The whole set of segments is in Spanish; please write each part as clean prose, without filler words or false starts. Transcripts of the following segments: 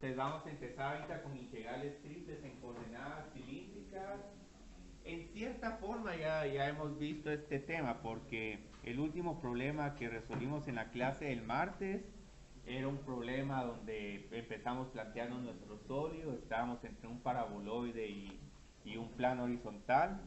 Entonces vamos a empezar ahorita con integrales triples en coordenadas cilíndricas. En cierta forma ya hemos visto este tema porque el último problema que resolvimos en la clase del martes era un problema donde empezamos planteando nuestro sólido, estábamos entre un paraboloide y un plano horizontal.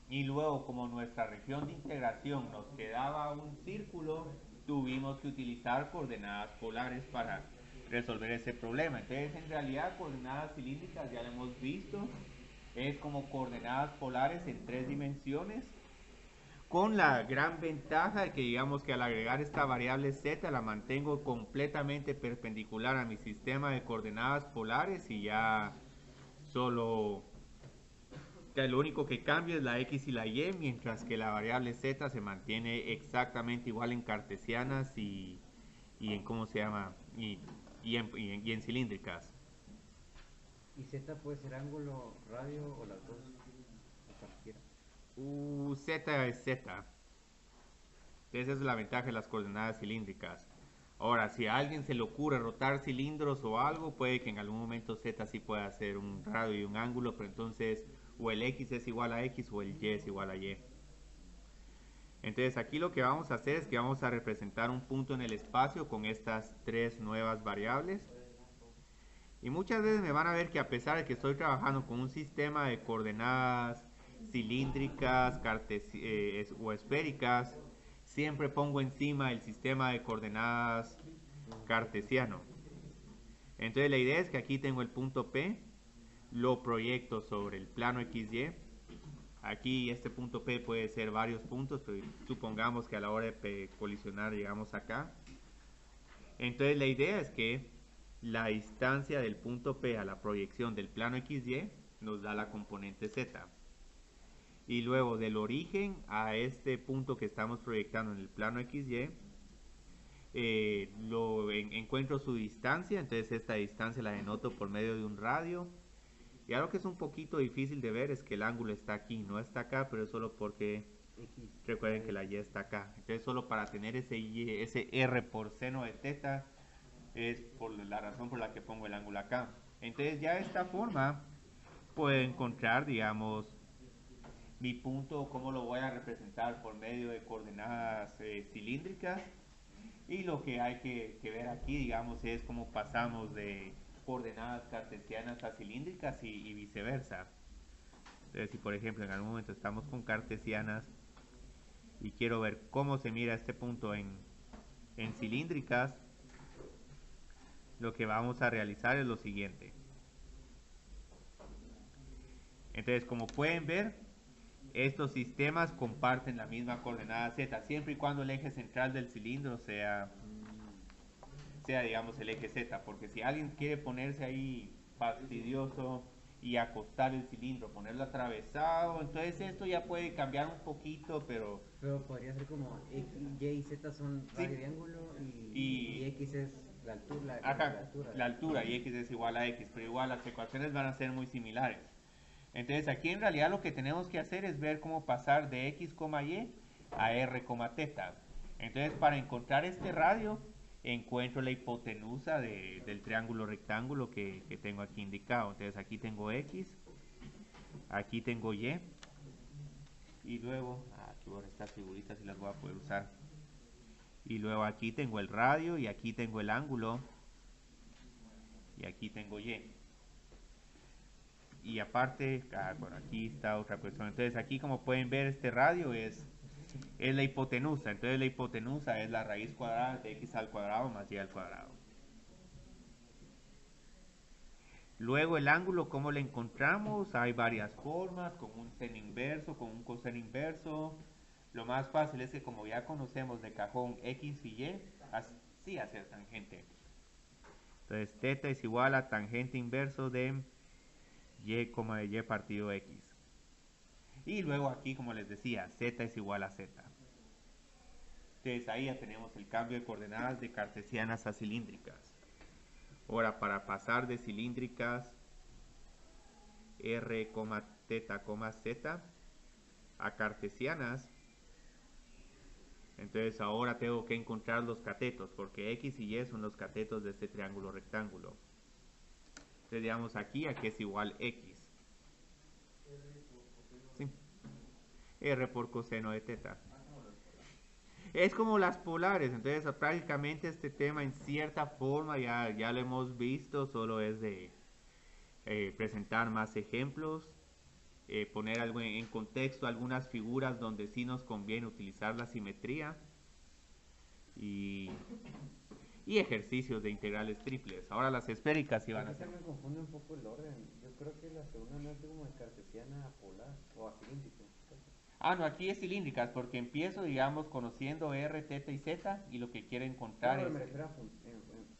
Y luego, como nuestra región de integración nos quedaba un círculo, tuvimos que utilizar coordenadas polares para resolver ese problema. Entonces, en realidad, coordenadas cilíndricas ya lo hemos visto, es como coordenadas polares en 3 dimensiones, con la gran ventaja de que digamos que al agregar esta variable z la mantengo completamente perpendicular a mi sistema de coordenadas polares y ya solo lo único que cambia es la x y la y, mientras que la variable z se mantiene exactamente igual en cartesianas y en cómo se llama y en cilíndricas. Y Z puede ser ángulo, radio o las dos, o cualquiera. Z es z. Esa es la ventaja de las coordenadas cilíndricas. Ahora, si a alguien se le ocurre rotar cilindros o algo, puede que en algún momento z sí pueda hacer un radio y un ángulo, pero entonces o el x es igual a x o el y es igual a y. Entonces aquí lo que vamos a hacer es que vamos a representar un punto en el espacio con estas tres nuevas variables. Y muchas veces me van a ver que a pesar de que estoy trabajando con un sistema de coordenadas cilíndricas o esféricas, siempre pongo encima el sistema de coordenadas cartesiano. Entonces la idea es que aquí tengo el punto P, lo proyecto sobre el plano XY. Aquí este punto P puede ser varios puntos, pero supongamos que a la hora de colisionar llegamos acá. Entonces la idea es que la distancia del punto P a la proyección del plano XY nos da la componente Z. Y luego del origen a este punto que estamos proyectando en el plano XY, encuentro su distancia, entonces esta distancia la denoto por medio de un radio. Y algo que es un poquito difícil de ver es que el ángulo está aquí, no está acá, pero es solo porque X, recuerden que la y está acá. Entonces solo para tener ese r por seno de teta es por la razón por la que pongo el ángulo acá. Entonces ya de esta forma puedo encontrar, digamos, mi punto, cómo lo voy a representar por medio de coordenadas cilíndricas. Y lo que hay que ver aquí, digamos, es cómo pasamos de coordenadas cartesianas a cilíndricas y viceversa. Entonces, si por ejemplo en algún momento estamos con cartesianas y quiero ver cómo se mira este punto en cilíndricas, lo que vamos a realizar es lo siguiente. Entonces, como pueden ver, estos sistemas comparten la misma coordenada z, siempre y cuando el eje central del cilindro sea digamos, el eje z, porque si alguien quiere ponerse ahí fastidioso y acostar el cilindro, ponerlo atravesado, entonces esto ya puede cambiar un poquito, pero Pero podría ser como X, Y y Z son radio y sí, ángulo y y X es la altura, la ajá, altura. la altura y x es igual a x, pero igual las ecuaciones van a ser muy similares. Entonces aquí en realidad lo que tenemos que hacer es ver cómo pasar de x, y a r, teta. Entonces para encontrar este radio encuentro la hipotenusa del triángulo rectángulo que tengo aquí indicado. Entonces aquí tengo x, aquí tengo y luego, aquí voy a estas figuritas y las voy a poder usar. Y luego aquí tengo el radio y aquí tengo el ángulo y aquí tengo y. Y aparte, bueno, aquí está otra cuestión. Entonces aquí como pueden ver este radio es la hipotenusa. Entonces la hipotenusa es la raíz cuadrada de x al cuadrado más y al cuadrado. Luego el ángulo, ¿cómo lo encontramos? Hay varias formas, con un seno inverso, con un coseno inverso. Lo más fácil es que como ya conocemos de cajón x y y, así hacer tangente. Entonces teta es igual a tangente inverso de y, de y partido x. Y luego aquí, como les decía, z es igual a z. Entonces ahí ya tenemos el cambio de coordenadas de cartesianas a cilíndricas. Ahora, para pasar de cilíndricas r, teta, z a cartesianas, Entonces ahora tengo que encontrar los catetos, porque X y Y son los catetos de este triángulo rectángulo. Entonces digamos aquí es igual X. ¿Sí? R por coseno de teta. Es como las polares, entonces prácticamente este tema en cierta forma ya lo hemos visto, solo es de presentar más ejemplos, poner algo en contexto, algunas figuras donde sí nos conviene utilizar la simetría y ejercicios de integrales triples. Ahora las esféricas sí van a Aquí ser. me confunde un poco el orden. Yo creo que la segunda no es como de cartesiana a polar o a cilíndrico. Ah, no, aquí es cilíndricas porque empiezo, digamos, conociendo R, θ y z y lo que quiero No, encontrar pero es... me refiero a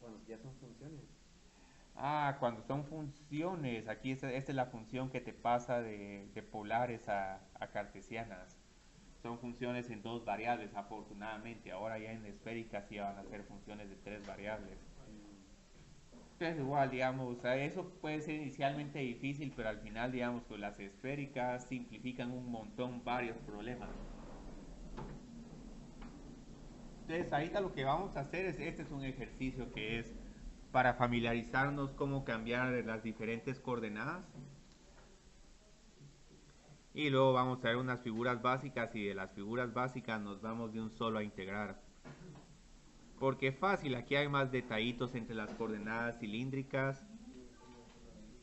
cuando ya son funciones. Ah, cuando son funciones, aquí esta es la función que te pasa de polares a cartesianas. Son funciones en dos variables, afortunadamente. Ahora ya en esféricas sí van a ser funciones de tres variables. Entonces igual, digamos, eso puede ser inicialmente difícil, pero al final, digamos, que las esféricas simplifican un montón varios problemas. Entonces ahorita lo que vamos a hacer este es un ejercicio que es para familiarizarnos cómo cambiar las diferentes coordenadas. Y luego vamos a ver unas figuras básicas y de las figuras básicas nos vamos de un solo a integrar. Porque es fácil, aquí hay más detallitos entre las coordenadas cilíndricas.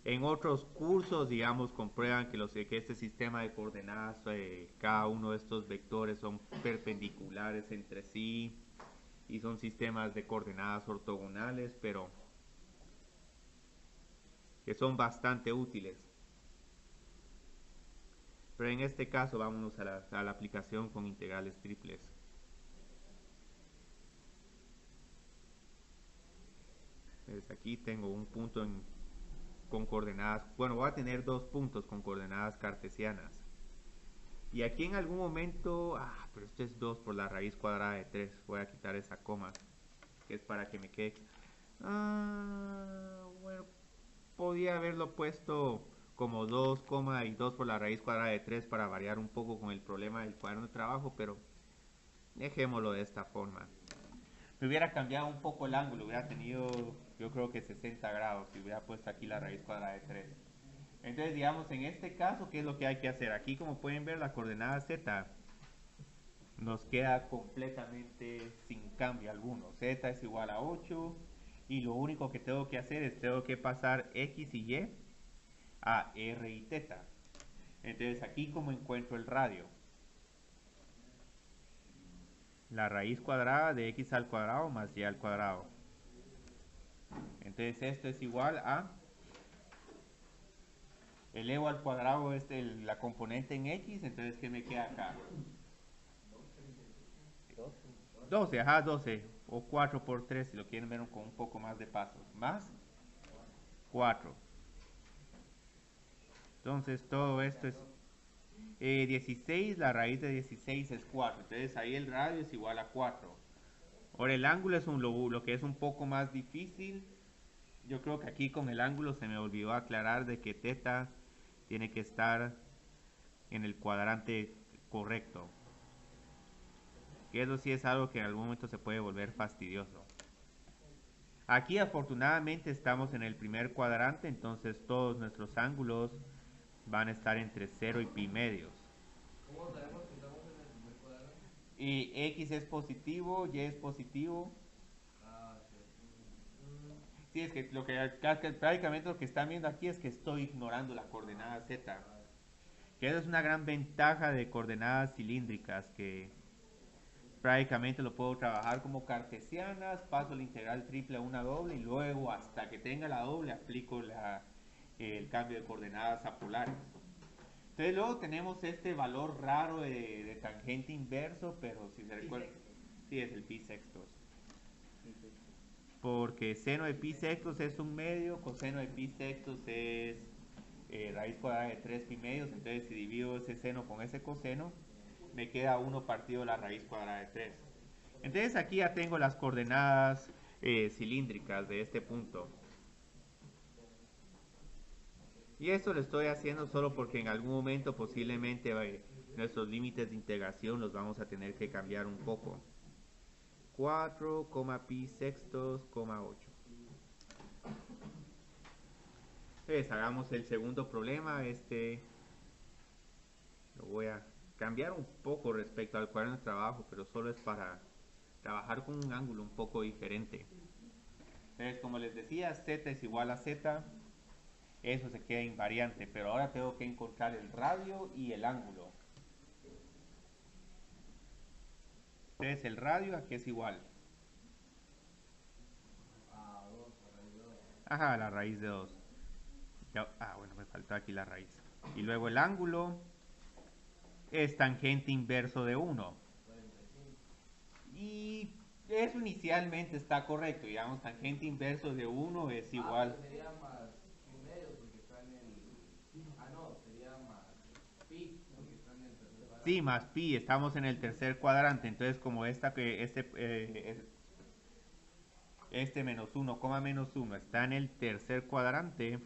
En otros cursos, digamos, comprueban que este sistema de coordenadas, cada uno de estos vectores son perpendiculares entre sí y son sistemas de coordenadas ortogonales, pero que son bastante útiles. Pero en este caso, vámonos a la aplicación con integrales triples. Entonces aquí tengo un punto con coordenadas, bueno, voy a tener dos puntos con coordenadas cartesianas. Y aquí en algún momento, pero esto es 2 por la raíz cuadrada de 3. Voy a quitar esa coma, que es para que me quede... bueno, podía haberlo puesto como 2, y 2 por la raíz cuadrada de 3 para variar un poco con el problema del cuaderno de trabajo, pero dejémoslo de esta forma. Me hubiera cambiado un poco el ángulo, hubiera tenido, yo creo que 60 grados, si hubiera puesto aquí la raíz cuadrada de 3. Entonces, digamos, en este caso, ¿qué es lo que hay que hacer? Aquí, como pueden ver, la coordenada z nos queda completamente sin cambio alguno. Z es igual a 8 y lo único que tengo que hacer es tengo que pasar x y y a r y θ. Entonces, aquí como encuentro el radio, la raíz cuadrada de x al cuadrado más y al cuadrado. Entonces, esto es igual a elevo al cuadrado la componente en x, entonces ¿qué me queda acá? 12, 12, o 4 por 3 si lo quieren ver con un poco más de pasos, más 4. Entonces todo esto es 16, la raíz de 16 es 4, entonces ahí el radio es igual a 4. Ahora el ángulo es lo que es un poco más difícil. Yo creo que aquí con el ángulo se me olvidó aclarar de que θ tiene que estar en el cuadrante correcto. Que eso sí es algo que en algún momento se puede volver fastidioso. Aquí afortunadamente estamos en el primer cuadrante, entonces todos nuestros ángulos van a estar entre 0 y pi medios. ¿Cómo sabemos que estamos en el primer cuadrante? Y x es positivo, y es positivo. Sí, es que prácticamente lo que están viendo aquí es que estoy ignorando la coordenada z. Que esa es una gran ventaja de coordenadas cilíndricas, que prácticamente lo puedo trabajar como cartesianas, paso la integral triple a una doble y luego hasta que tenga la doble aplico el cambio de coordenadas a polares. Entonces luego tenemos este valor raro de tangente inverso, pero si se recuerda, sí es el pi sextos. Porque seno de pi sextos es un medio, coseno de pi sextos es raíz cuadrada de 3 pi medios, entonces si divido ese seno con ese coseno, me queda 1 partido la raíz cuadrada de 3. Entonces aquí ya tengo las coordenadas cilíndricas de este punto. Y esto lo estoy haciendo solo porque en algún momento posiblemente nuestros límites de integración los vamos a tener que cambiar un poco. 4, pi sextos, 8. Entonces hagamos el segundo problema. Lo voy a cambiar un poco respecto al cuaderno de trabajo, pero solo es para trabajar con un ángulo un poco diferente. Entonces, como les decía, z es igual a z. Eso se queda invariante, pero ahora tengo que encontrar el radio y el ángulo. Entonces, el radio aquí es igual A 2, a raíz de 2. ajá, la raíz de 2. Bueno, me faltó aquí la raíz. Y luego el ángulo es tangente inverso de 1. 45. Y eso inicialmente está correcto. Digamos, tangente inverso de 1 es igual. Sería más pi medio porque está en el... no, sería más pi porque está en el tercer cuadrante. Sí, más pi, estamos en el tercer cuadrante. Entonces, como este menos 1, menos 1 está en el tercer cuadrante,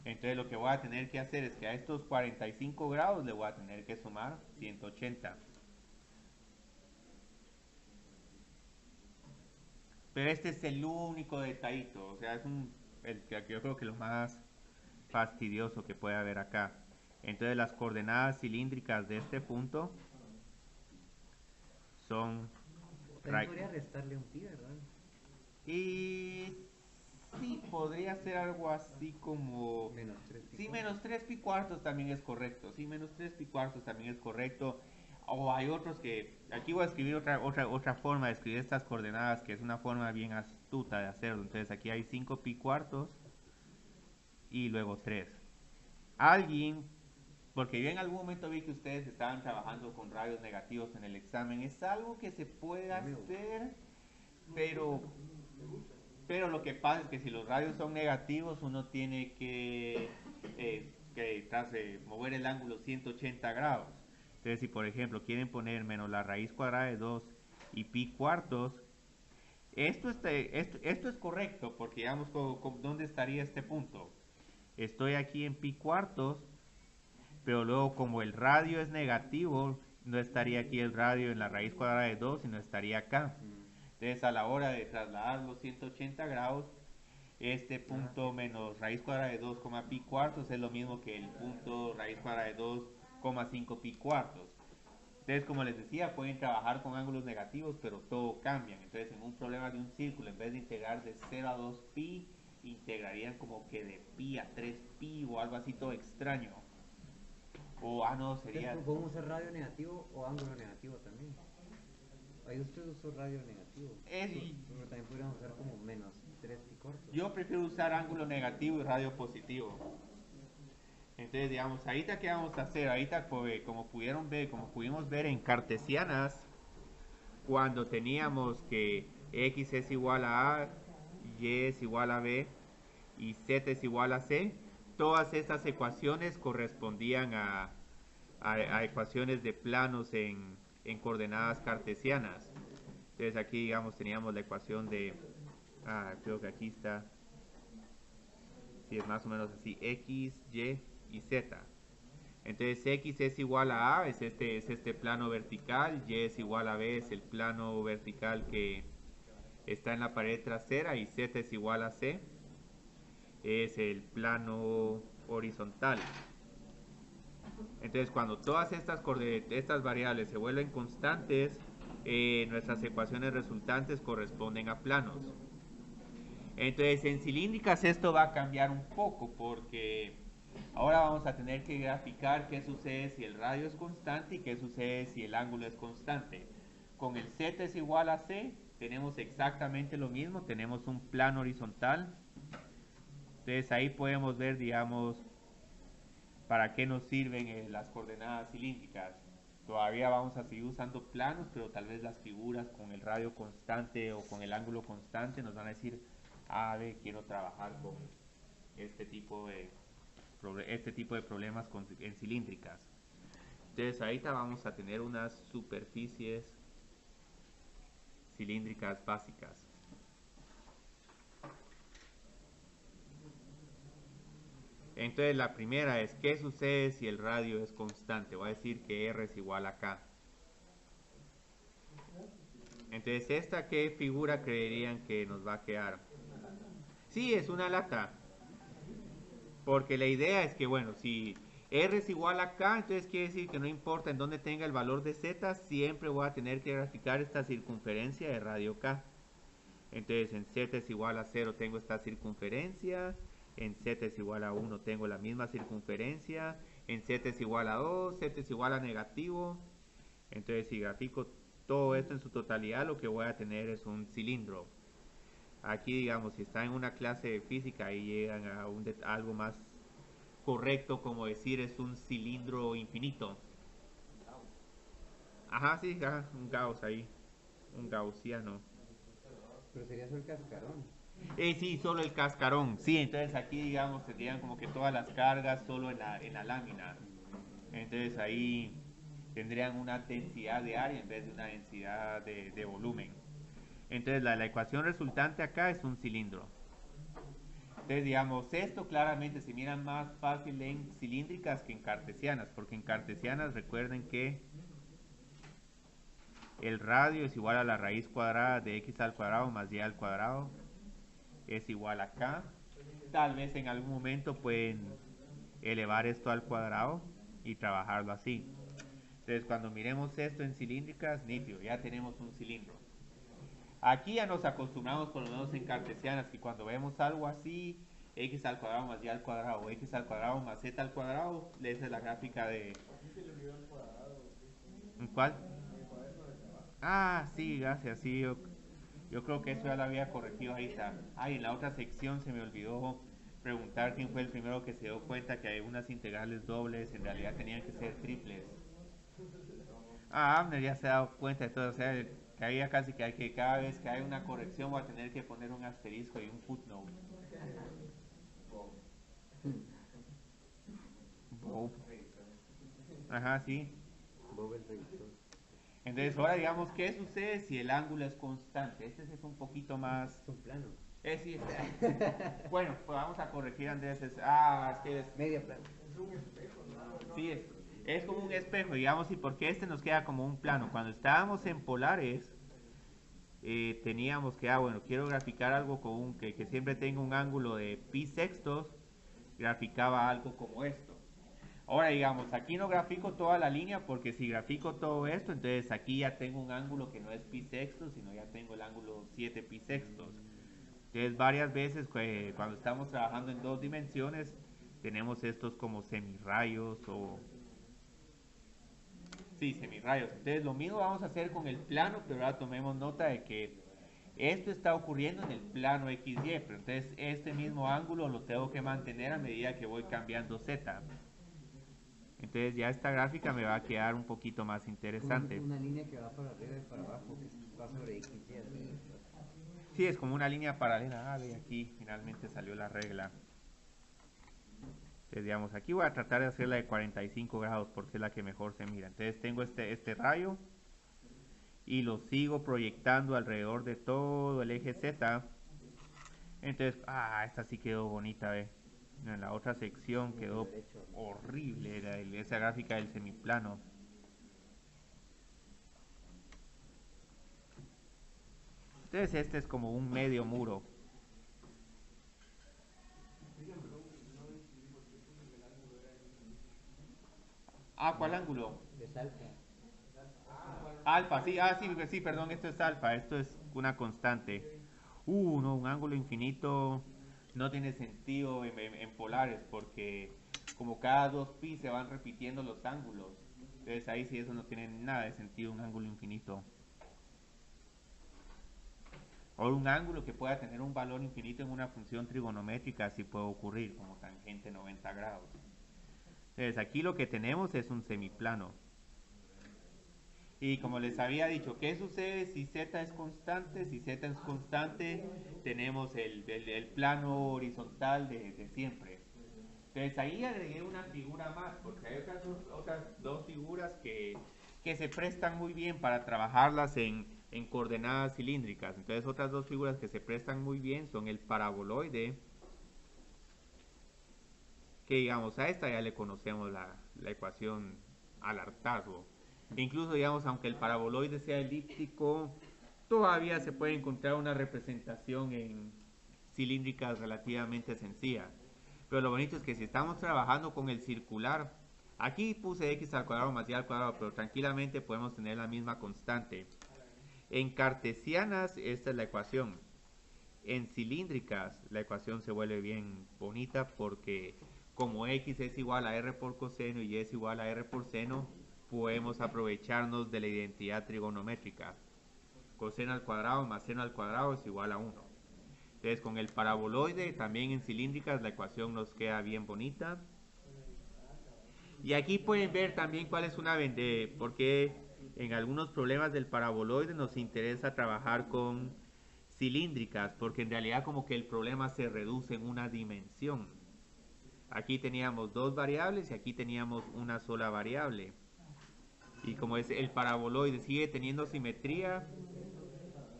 entonces lo que voy a tener que hacer es que a estos 45 grados le voy a tener que sumar 180. Pero este es el único detallito, o sea, es el que yo creo que lo más fastidioso que puede haber acá. Entonces las coordenadas cilíndricas de este punto son... También podría restarle un pi, ¿verdad? Y sí, podría ser algo así como... Menos 3 pi. Sí, menos 3 pi cuartos también es correcto. Sí, menos 3 pi cuartos también es correcto. O hay otros que... Aquí voy a escribir otra forma de escribir estas coordenadas, que es una forma bien astuta de hacerlo. Entonces aquí hay 5 pi cuartos y luego 3. Alguien... Porque yo en algún momento vi que ustedes estaban trabajando con radios negativos en el examen. Es algo que se puede hacer, pero lo que pasa es que si los radios son negativos, uno tiene que mover el ángulo 180 grados. Entonces, si por ejemplo quieren poner menos la raíz cuadrada de 2 y pi cuartos, esto es correcto, porque digamos, ¿dónde estaría este punto? Estoy aquí en pi cuartos, pero luego como el radio es negativo, no estaría aquí el radio en la raíz cuadrada de 2, sino estaría acá. Entonces a la hora de trasladar los 180 grados, este punto menos raíz cuadrada de 2, pi cuartos es lo mismo que el punto raíz cuadrada de 2, 5 pi cuartos. Entonces, como les decía, pueden trabajar con ángulos negativos, pero todo cambian. Entonces, en un problema de un círculo, en vez de integrar de 0 a 2 pi, integrarían como que de pi a 3 pi o algo así todo extraño. O, no, sería... Entonces, podemos usar radio negativo o ángulo negativo también. Ahí usted usó radio negativo. Pero también podríamos usar como menos 3 pi cuartos. Yo prefiero usar ángulo negativo y radio positivo. Entonces, digamos, ahorita qué vamos a hacer, ahorita como pudimos ver en cartesianas, cuando teníamos que x es igual a a, y es igual a b y z es igual a c, todas estas ecuaciones correspondían a ecuaciones de planos en coordenadas cartesianas. Entonces aquí, digamos, teníamos la ecuación de, creo que aquí está, sí, es más o menos así, x, y y z. Entonces x es igual a a, es este plano vertical, y es igual a b, es el plano vertical que está en la pared trasera, y z es igual a c, es el plano horizontal. Entonces, cuando todas estas variables se vuelven constantes, nuestras ecuaciones resultantes corresponden a planos. Entonces, en cilíndricas esto va a cambiar un poco, porque ahora vamos a tener que graficar qué sucede si el radio es constante y qué sucede si el ángulo es constante. Con el z es igual a c, tenemos exactamente lo mismo, tenemos un plano horizontal. Entonces ahí podemos ver, digamos, para qué nos sirven las coordenadas cilíndricas. Todavía vamos a seguir usando planos, pero tal vez las figuras con el radio constante o con el ángulo constante nos van a decir, quiero trabajar con este tipo de problemas en cilíndricas. Entonces ahorita vamos a tener unas superficies cilíndricas básicas. Entonces la primera es, ¿qué sucede si el radio es constante? Voy a decir que R es igual a K. Entonces, ¿esta qué figura creerían que nos va a quedar? Sí, es una lata. Porque la idea es que, bueno, si R es igual a K, entonces quiere decir que no importa en dónde tenga el valor de Z, siempre voy a tener que graficar esta circunferencia de radio K. Entonces, en Z es igual a 0 tengo esta circunferencia, en Z es igual a 1 tengo la misma circunferencia, en Z es igual a 2, Z es igual a negativo. Entonces, si grafico todo esto en su totalidad, lo que voy a tener es un cilindro. Aquí, digamos, si está en una clase de física y llegan a algo más correcto, como decir es un cilindro infinito. Ajá, sí, ajá, un Gauss ahí, un gaussiano. Pero sería solo el cascarón. Sí, solo el cascarón. Sí, entonces aquí, digamos, tendrían como que todas las cargas solo en la lámina. Entonces ahí tendrían una densidad de área en vez de una densidad de volumen. Entonces la ecuación resultante acá es un cilindro. Entonces, digamos, esto claramente se mira más fácil en cilíndricas que en cartesianas, porque en cartesianas recuerden que el radio es igual a la raíz cuadrada de x al cuadrado más y al cuadrado es igual a k. Tal vez en algún momento pueden elevar esto al cuadrado y trabajarlo así. Entonces, cuando miremos esto en cilíndricas, nítido, ya tenemos un cilindro. Aquí ya nos acostumbramos, por lo menos en cartesianas, que cuando vemos algo así, x al cuadrado más y al cuadrado, o x al cuadrado más z al cuadrado, esa es la gráfica de... ¿En cuál? Ah, sí, gracias, sí, yo creo que eso ya lo había corregido ahí está. Ah, y en la otra sección se me olvidó preguntar quién fue el primero que se dio cuenta que hay unas integrales dobles, en realidad tenían que ser triples. Ah, Abner ya se ha dado cuenta de todo, o sea, que había casi que cada vez que hay una corrección voy a tener que poner un asterisco y un footnote. Bob. Ajá, sí. Bob el revisor. Entonces ahora digamos, ¿qué sucede si el ángulo es constante? Este es un poquito más... Es un plano. Sí, bueno, pues vamos a corregir Andrés. Es que es... Media plano. Sí, es como un espejo, digamos, y porque este nos queda como un plano. Cuando estábamos en polares, teníamos que, bueno, quiero graficar algo con que siempre tenga un ángulo de pi sextos, graficaba algo como esto. Ahora, digamos, aquí no grafico toda la línea porque si grafico todo esto, entonces aquí ya tengo un ángulo que no es pi sextos, sino ya tengo el ángulo 7 pi sextos. Entonces, varias veces cuando estamos trabajando en dos dimensiones, tenemos estos como semirrayos o... Sí, semirrayos. Entonces, lo mismo vamos a hacer con el plano, pero ahora tomemos nota de que esto está ocurriendo en el plano XY, pero entonces este mismo ángulo lo tengo que mantener a medida que voy cambiando Z. Entonces ya esta gráfica me va a quedar un poquito más interesante. Una línea que va para arriba y para abajo, que va sobre X y así. Sí, es como una línea paralela. Ah, ve, aquí finalmente salió la regla. Entonces, digamos, aquí voy a tratar de hacer la de 45 grados porque es la que mejor se mira. Entonces tengo este rayo y lo sigo proyectando alrededor de todo el eje Z. Entonces, esta sí quedó bonita, ve. En la otra sección quedó horrible esa gráfica del semiplano. Entonces este es como un medio muro. ¿Cuál ángulo? Es alfa. Alfa, sí, sí, perdón, esto es alfa, esto es una constante. No, un ángulo infinito no tiene sentido en polares porque como cada 2pi se van repitiendo los ángulos. Entonces ahí sí eso no tiene nada de sentido, un ángulo infinito. O un ángulo que pueda tener un valor infinito en una función trigonométrica sí puede ocurrir, como tangente 90 grados. Entonces aquí lo que tenemos es un semiplano. Y como les había dicho, ¿qué sucede si z es constante? Si z es constante, tenemos el plano horizontal de siempre. Entonces ahí agregué una figura más, porque hay otras dos figuras que se prestan muy bien para trabajarlas en coordenadas cilíndricas. Entonces otras dos figuras que se prestan muy bien son el paraboloide que digamos a esta ya le conocemos la ecuación al hartazgo. Incluso digamos, aunque el paraboloide sea elíptico, todavía se puede encontrar una representación en cilíndricas relativamente sencilla. Pero lo bonito es que si estamos trabajando con el circular, aquí puse x al cuadrado más y al cuadrado, pero tranquilamente podemos tener la misma constante. En cartesianas esta es la ecuación. En cilíndricas la ecuación se vuelve bien bonita porque como x es igual a r por coseno y y es igual a r por seno, podemos aprovecharnos de la identidad trigonométrica. Coseno al cuadrado más seno al cuadrado es igual a 1. Entonces con el paraboloide también en cilíndricas la ecuación nos queda bien bonita. Y aquí pueden ver también cuál es una porque en algunos problemas del paraboloide nos interesa trabajar con cilíndricas, porque en realidad como que el problema se reduce en una dimensión. Aquí teníamos dos variables y aquí teníamos una sola variable. Y como es el paraboloide sigue teniendo simetría,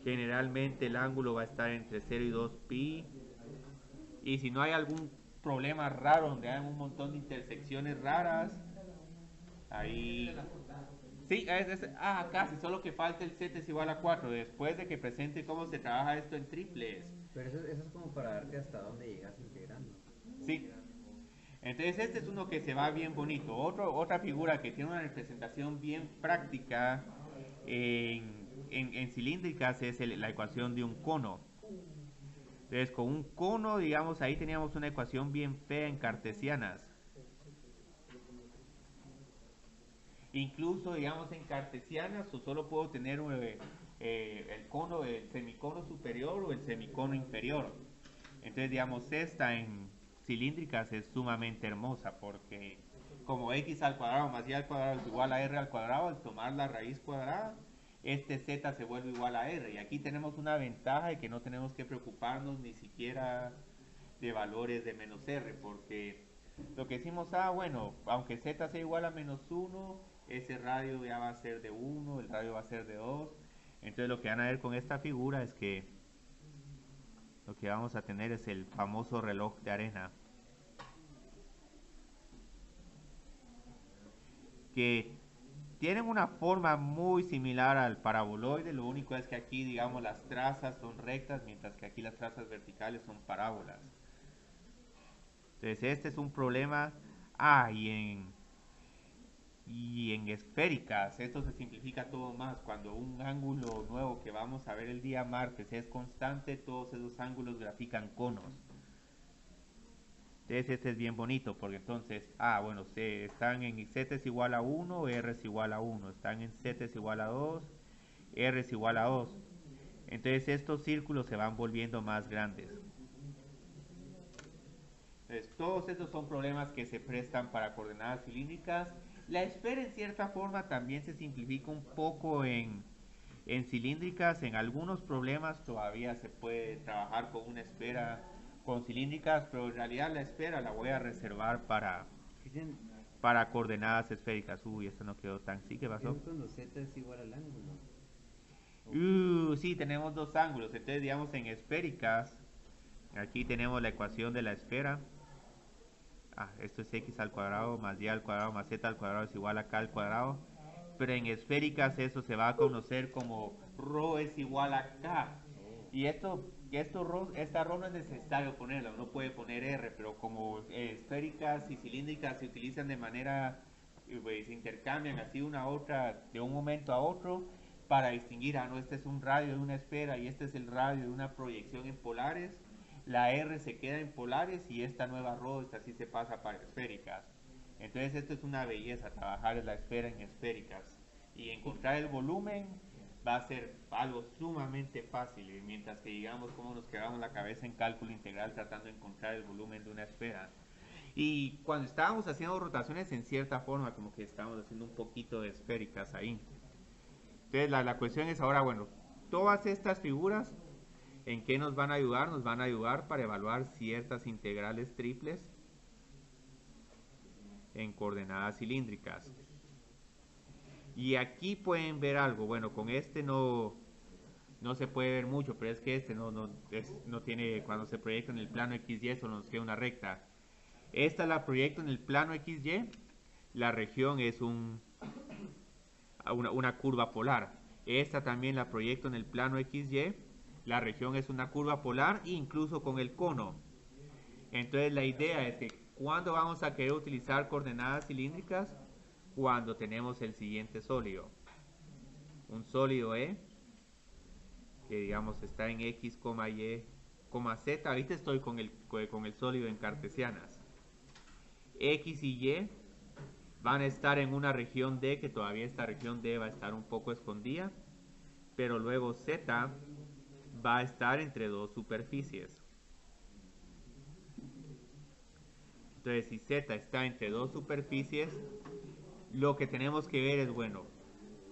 generalmente el ángulo va a estar entre 0 y 2pi. Y si no hay algún problema raro donde hay un montón de intersecciones raras, ahí... Sí, casi, solo que falta el z es igual a 4, después de que presente cómo se trabaja esto en triples. Pero eso es como para darte hasta dónde llegas integrando. Sí. Entonces este es uno que se va bien bonito. Otra figura que tiene una representación bien práctica en cilíndricas es la ecuación de un cono. Entonces con un cono, digamos, ahí teníamos una ecuación bien fea en cartesianas. Incluso, digamos, en cartesianas solo puedo tener el cono, el semicono superior o el semicono inferior. Entonces, digamos, esta en cilíndricas es sumamente hermosa porque como x al cuadrado más y al cuadrado es igual a r al cuadrado, al tomar la raíz cuadrada, este z se vuelve igual a r. Y aquí tenemos una ventaja de que no tenemos que preocuparnos ni siquiera de valores de menos r, porque lo que decimos, bueno, aunque z sea igual a menos 1, ese radio ya va a ser de 1, el radio va a ser de 2. Entonces lo que van a ver con esta figura es que lo que vamos a tener es el famoso reloj de arena, que tienen una forma muy similar al paraboloide. Lo único es que aquí, digamos, las trazas son rectas, mientras que aquí las trazas verticales son parábolas. Entonces este es un problema. Y en esféricas, esto se simplifica todo más. Cuando un ángulo nuevo que vamos a ver el día martes es constante, todos esos ángulos grafican conos. Entonces este es bien bonito, porque entonces, bueno, están en z es igual a 1, r es igual a 1. Están en z es igual a 2, r es igual a 2. Entonces estos círculos se van volviendo más grandes. Entonces todos estos son problemas que se prestan para coordenadas cilíndricas. La esfera en cierta forma también se simplifica un poco en cilíndricas. En algunos problemas todavía se puede trabajar con una esfera con cilíndricas, pero en realidad la esfera la voy a reservar para coordenadas esféricas. Esto no quedó tan... ¿Sí? ¿Qué pasó? Es cuando z es igual al ángulo. Sí, tenemos dos ángulos. Entonces, digamos, en esféricas, aquí tenemos la ecuación de la esfera. Esto es x al cuadrado más y al cuadrado más z al cuadrado es igual a k al cuadrado. Pero en esféricas eso se va a conocer como ρ es igual a k. Y esta ρ no es necesario ponerla, uno puede poner r, pero como esféricas y cilíndricas se utilizan de manera, se intercambian así una a otra de un momento a otro para distinguir, este es un radio de una esfera y este es el radio de una proyección en polares. La R se queda en polares y esta nueva ρ, esta sí se pasa para esféricas. Entonces esto es una belleza, trabajar la esfera en esféricas. Y encontrar el volumen va a ser algo sumamente fácil, mientras que digamos cómo nos quedamos la cabeza en cálculo integral tratando de encontrar el volumen de una esfera. Y cuando estábamos haciendo rotaciones en cierta forma, como que estábamos haciendo un poquito de esféricas ahí. Entonces la cuestión es ahora, bueno, todas estas figuras, ¿en qué nos van a ayudar? Nos van a ayudar para evaluar ciertas integrales triples en coordenadas cilíndricas. Y aquí pueden ver algo. Bueno, con este no se puede ver mucho, pero es que este no tiene, cuando se proyecta en el plano XY solo nos queda una recta. Esta la proyecto en el plano XY. La región es una curva polar. Esta también la proyecto en el plano XY. La región es una curva polar, incluso con el cono. Entonces la idea es que cuando vamos a querer utilizar coordenadas cilíndricas, cuando tenemos el siguiente sólido. Un sólido E, que digamos está en X, Y, Z. Ahorita estoy con el sólido en cartesianas. X y Y van a estar en una región D, que todavía esta región D va a estar un poco escondida, pero luego Z va a estar entre dos superficies. Entonces, si Z está entre dos superficies, lo que tenemos que ver es, bueno,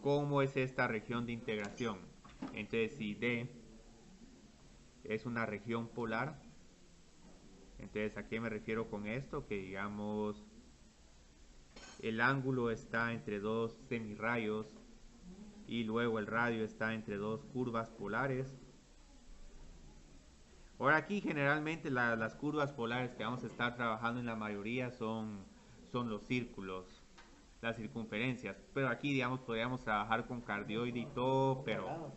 ¿cómo es esta región de integración? Entonces, si D es una región polar, entonces, ¿a qué me refiero con esto? Que digamos, el ángulo está entre dos semirrayos y luego el radio está entre dos curvas polares. Ahora aquí generalmente las curvas polares que vamos a estar trabajando en la mayoría son los círculos, las circunferencias. Pero aquí, digamos, podríamos trabajar con cardioide y todo, pero...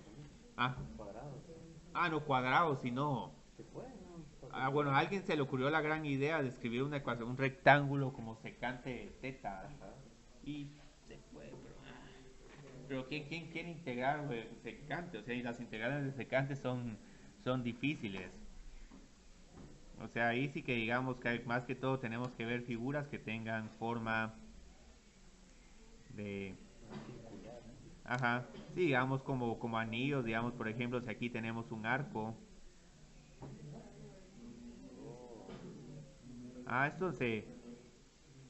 No cuadrados, sino... ¿Se puede? Bueno, a alguien se le ocurrió la gran idea de escribir una ecuación, un rectángulo como secante θ. Y se puede, pero ¿quién quiere integrar secante? O sea, y las integrales de secante son difíciles. O sea, ahí sí que digamos que más que todo tenemos que ver figuras que tengan forma de... Ajá, sí, digamos como anillos, digamos, por ejemplo, si aquí tenemos un arco. Esto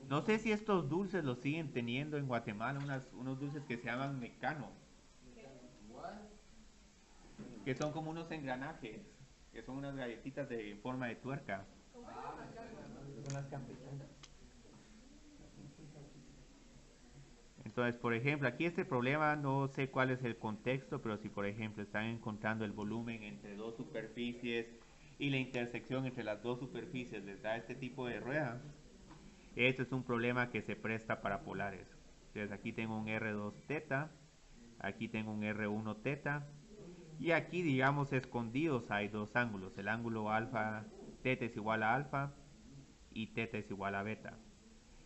no sé si estos dulces los siguen teniendo en Guatemala, unos dulces que se llaman mecano. Que son como unos engranajes, que son unas galletitas de forma de tuerca. Son las campechanas. Entonces, por ejemplo, aquí este problema no sé cuál es el contexto, pero si por ejemplo están encontrando el volumen entre dos superficies y la intersección entre las dos superficies les da este tipo de rueda, esto es un problema que se presta para polares. Entonces aquí tengo un R2 teta, aquí tengo un R1 teta, y aquí, digamos, escondidos hay dos ángulos. El ángulo alfa, teta es igual a alfa y teta es igual a beta.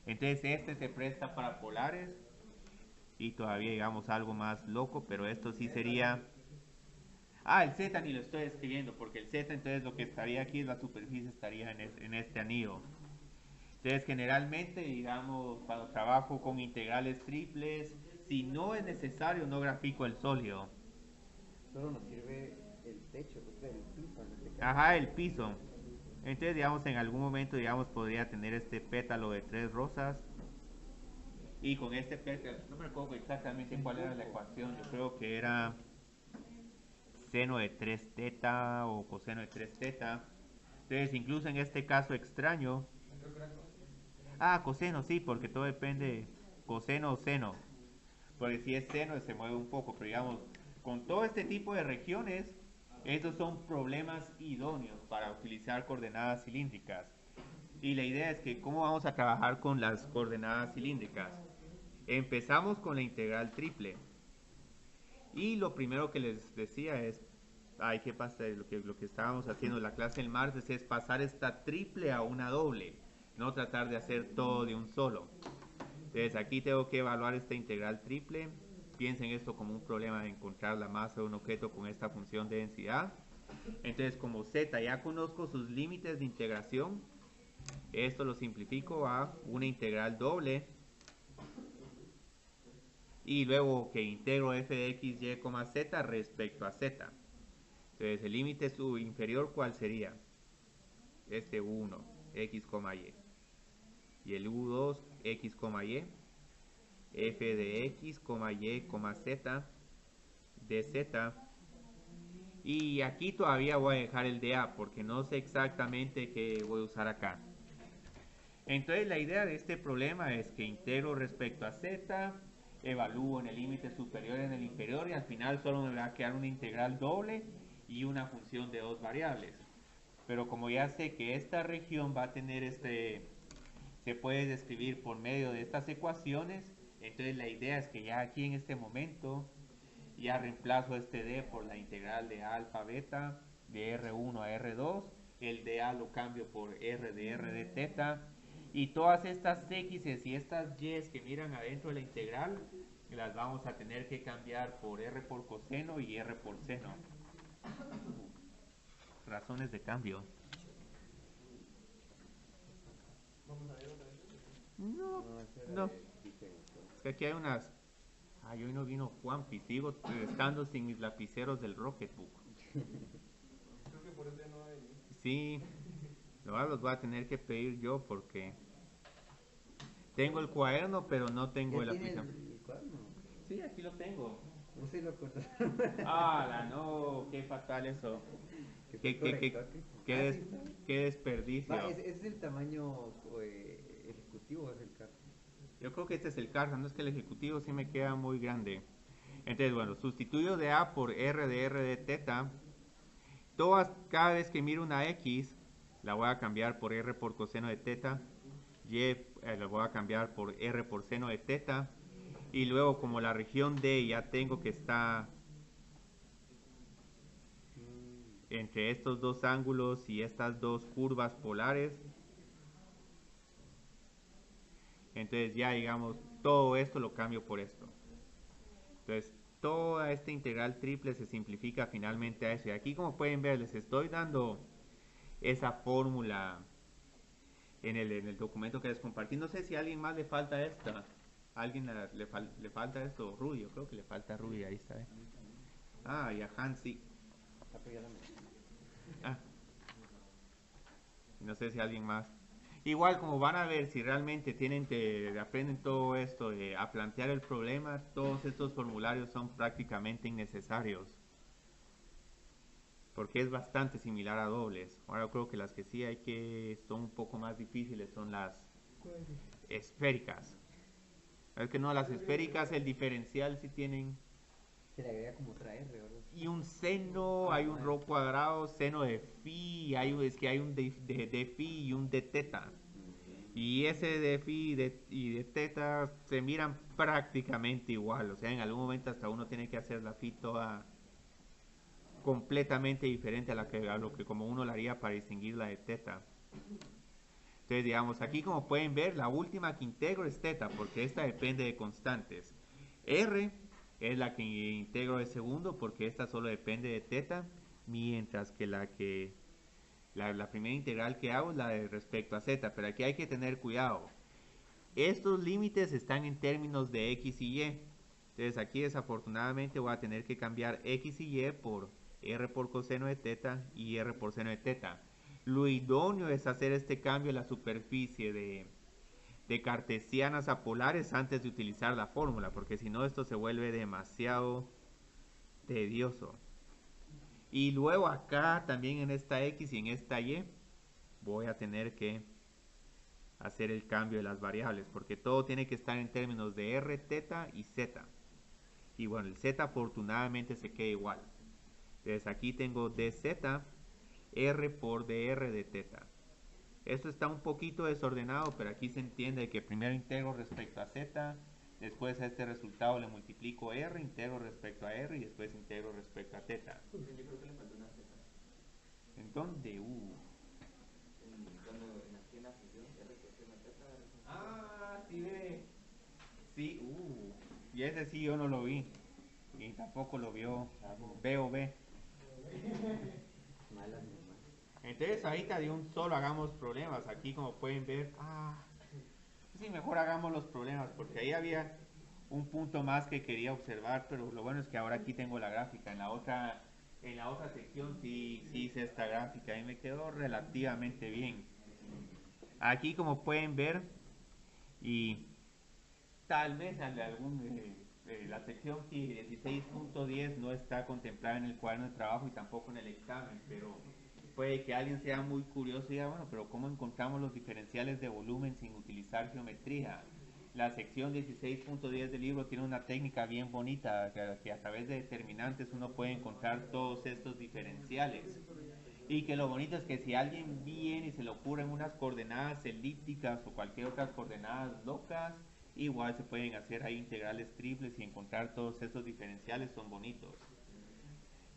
Entonces este se presta para polares y todavía, digamos, algo más loco, pero esto sí sería... el Z ni lo estoy escribiendo, porque el Z entonces lo que estaría aquí es la superficie, estaría en este anillo. Entonces generalmente, digamos, cuando trabajo con integrales triples, si no es necesario no grafico el sólido. Solo nos sirve el techo, el piso en este caso. El piso. Entonces, digamos, en algún momento, digamos, podría tener este pétalo de 3 rosas. Y con este pétalo, no me recuerdo exactamente cuál era la ecuación. Yo creo que era seno de 3 teta o coseno de 3 teta. Entonces, incluso en este caso extraño... coseno, sí, porque todo depende coseno o seno. Porque si es seno se mueve un poco, pero digamos, con todo este tipo de regiones, estos son problemas idóneos para utilizar coordenadas cilíndricas. Y la idea es que, ¿cómo vamos a trabajar con las coordenadas cilíndricas? Empezamos con la integral triple. Y lo primero que les decía es, ¿qué pasa? Lo que estábamos haciendo en la clase el martes es pasar esta triple a una doble, no tratar de hacer todo de un solo. Entonces aquí tengo que evaluar esta integral triple. Piensen esto como un problema de encontrar la masa de un objeto con esta función de densidad. Entonces, como z ya conozco sus límites de integración, esto lo simplifico a una integral doble. Y luego que integro f de x, y, z respecto a z. Entonces, el límite inferior, ¿cuál sería? Este u1, x, y. Y el u2, x, y. F de x, y, z de z. Y aquí todavía voy a dejar el de a porque no sé exactamente qué voy a usar acá. Entonces la idea de este problema es que integro respecto a z, evalúo en el límite superior y en el inferior y al final solo me va a quedar una integral doble y una función de dos variables. Pero como ya sé que esta región va a tener se puede describir por medio de estas ecuaciones. Entonces la idea es que ya aquí en este momento ya reemplazo este d por la integral de alfa beta de R1 a R2, el dA lo cambio por R de R de teta, y todas estas x's y estas y's que miran adentro de la integral las vamos a tener que cambiar por R por coseno y R por seno. Razones de cambio. No, no. Es que aquí hay unas... Ay, hoy no vino Juanpi, sigo estando sin mis lapiceros del Rocketbook. Creo que por eso ya no hay. Sí, los voy a tener que pedir yo porque tengo el cuaderno, pero no tengo el lapicero. ¿El cuaderno? Sí, aquí lo tengo. No sé lo cortas. No, qué fatal eso. Qué Qué desperdicio. ¿Ese es el tamaño ejecutivo o es el carro? Yo creo que este es el carro, no es que el ejecutivo sí me queda muy grande. Entonces, bueno, sustituyo de A por R de teta. Cada vez que miro una X, la voy a cambiar por R por coseno de teta. Y la voy a cambiar por R por seno de teta. Y luego, como la región D ya tengo que está entre estos dos ángulos y estas dos curvas polares, entonces ya digamos todo esto lo cambio por esto. Entonces toda esta integral triple se simplifica finalmente a eso. Y aquí, como pueden ver, les estoy dando esa fórmula en el documento que les compartí. No sé si a alguien más le falta esta. ¿A alguien le falta esto? Rudy, yo creo que le falta a Rudy, ahí está. Y a Hans sí. No sé si alguien más. Igual, como van a ver, si realmente aprenden todo esto a plantear el problema, todos estos formularios son prácticamente innecesarios. Porque es bastante similar a dobles. Ahora creo que las que sí son un poco más difíciles son las esféricas. Es que no, las esféricas, el diferencial sí tienen... Se le agrega como otra R, ¿verdad? Y un seno, hay un rho cuadrado, seno de phi, es que hay un de phi y un de teta. Y ese de phi y de teta se miran prácticamente igual. O sea, en algún momento hasta uno tiene que hacer la phi toda completamente diferente a lo que como uno la haría para distinguir la de teta. Entonces, digamos, aquí como pueden ver, la última que integro es teta, porque esta depende de constantes. R es la que integro de segundo, porque esta solo depende de teta, mientras que la primera integral que hago es la de respecto a z. Pero aquí hay que tener cuidado. Estos límites están en términos de x y y. Entonces aquí desafortunadamente voy a tener que cambiar x y y por r por coseno de teta y r por seno de teta. Lo idóneo es hacer este cambio en la superficie de cartesianas a polares antes de utilizar la fórmula, porque si no esto se vuelve demasiado tedioso. Y luego acá también en esta x y en esta y voy a tener que hacer el cambio de las variables, porque todo tiene que estar en términos de r, teta y z. Y bueno, el z afortunadamente se queda igual. Entonces aquí tengo dz r por dr de teta. Esto está un poquito desordenado, pero aquí se entiende que primero integro respecto a z, después a este resultado le multiplico r, integro respecto a r y después integro respecto a teta. Yo creo que le faltó una z. ¿En dónde? Aquí en la función r coseno teta. Sí ve. Sí, y ese sí yo no lo vi. Y tampoco lo vio B. Entonces ahorita de un solo hagamos problemas. Aquí como pueden ver, sí, mejor hagamos los problemas, porque ahí había un punto más que quería observar, pero lo bueno es que ahora aquí tengo la gráfica. En la otra sección sí hice esta gráfica y me quedó relativamente bien. Aquí como pueden ver, y tal vez la sección 16.10 no está contemplada en el cuaderno de trabajo y tampoco en el examen, pero puede que alguien sea muy curioso y diga, bueno, pero ¿cómo encontramos los diferenciales de volumen sin utilizar geometría? La sección 16.10 del libro tiene una técnica bien bonita que a través de determinantes uno puede encontrar todos estos diferenciales. Y que lo bonito es que si alguien viene y se le ocurren unas coordenadas elípticas o cualquier otras coordenadas locas, igual se pueden hacer ahí integrales triples y encontrar todos esos diferenciales, son bonitos.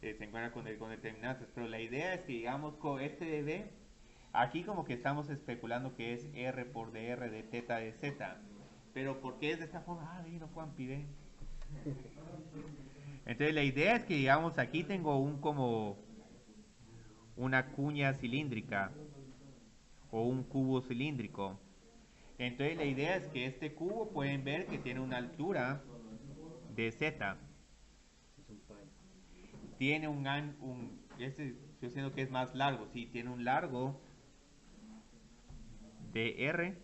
Se encuentra con determinantes, pero la idea es que digamos con este de B, aquí como que estamos especulando que es R por dr de teta de z, pero ¿por qué es de esta forma? Ah, vino Juan Pide. Entonces la idea es que digamos aquí tengo un como una cuña cilíndrica o un cubo cilíndrico. Entonces la idea es que este cubo pueden ver que tiene una altura de z. Tiene yo siento que es más largo, sí, tiene un largo de r.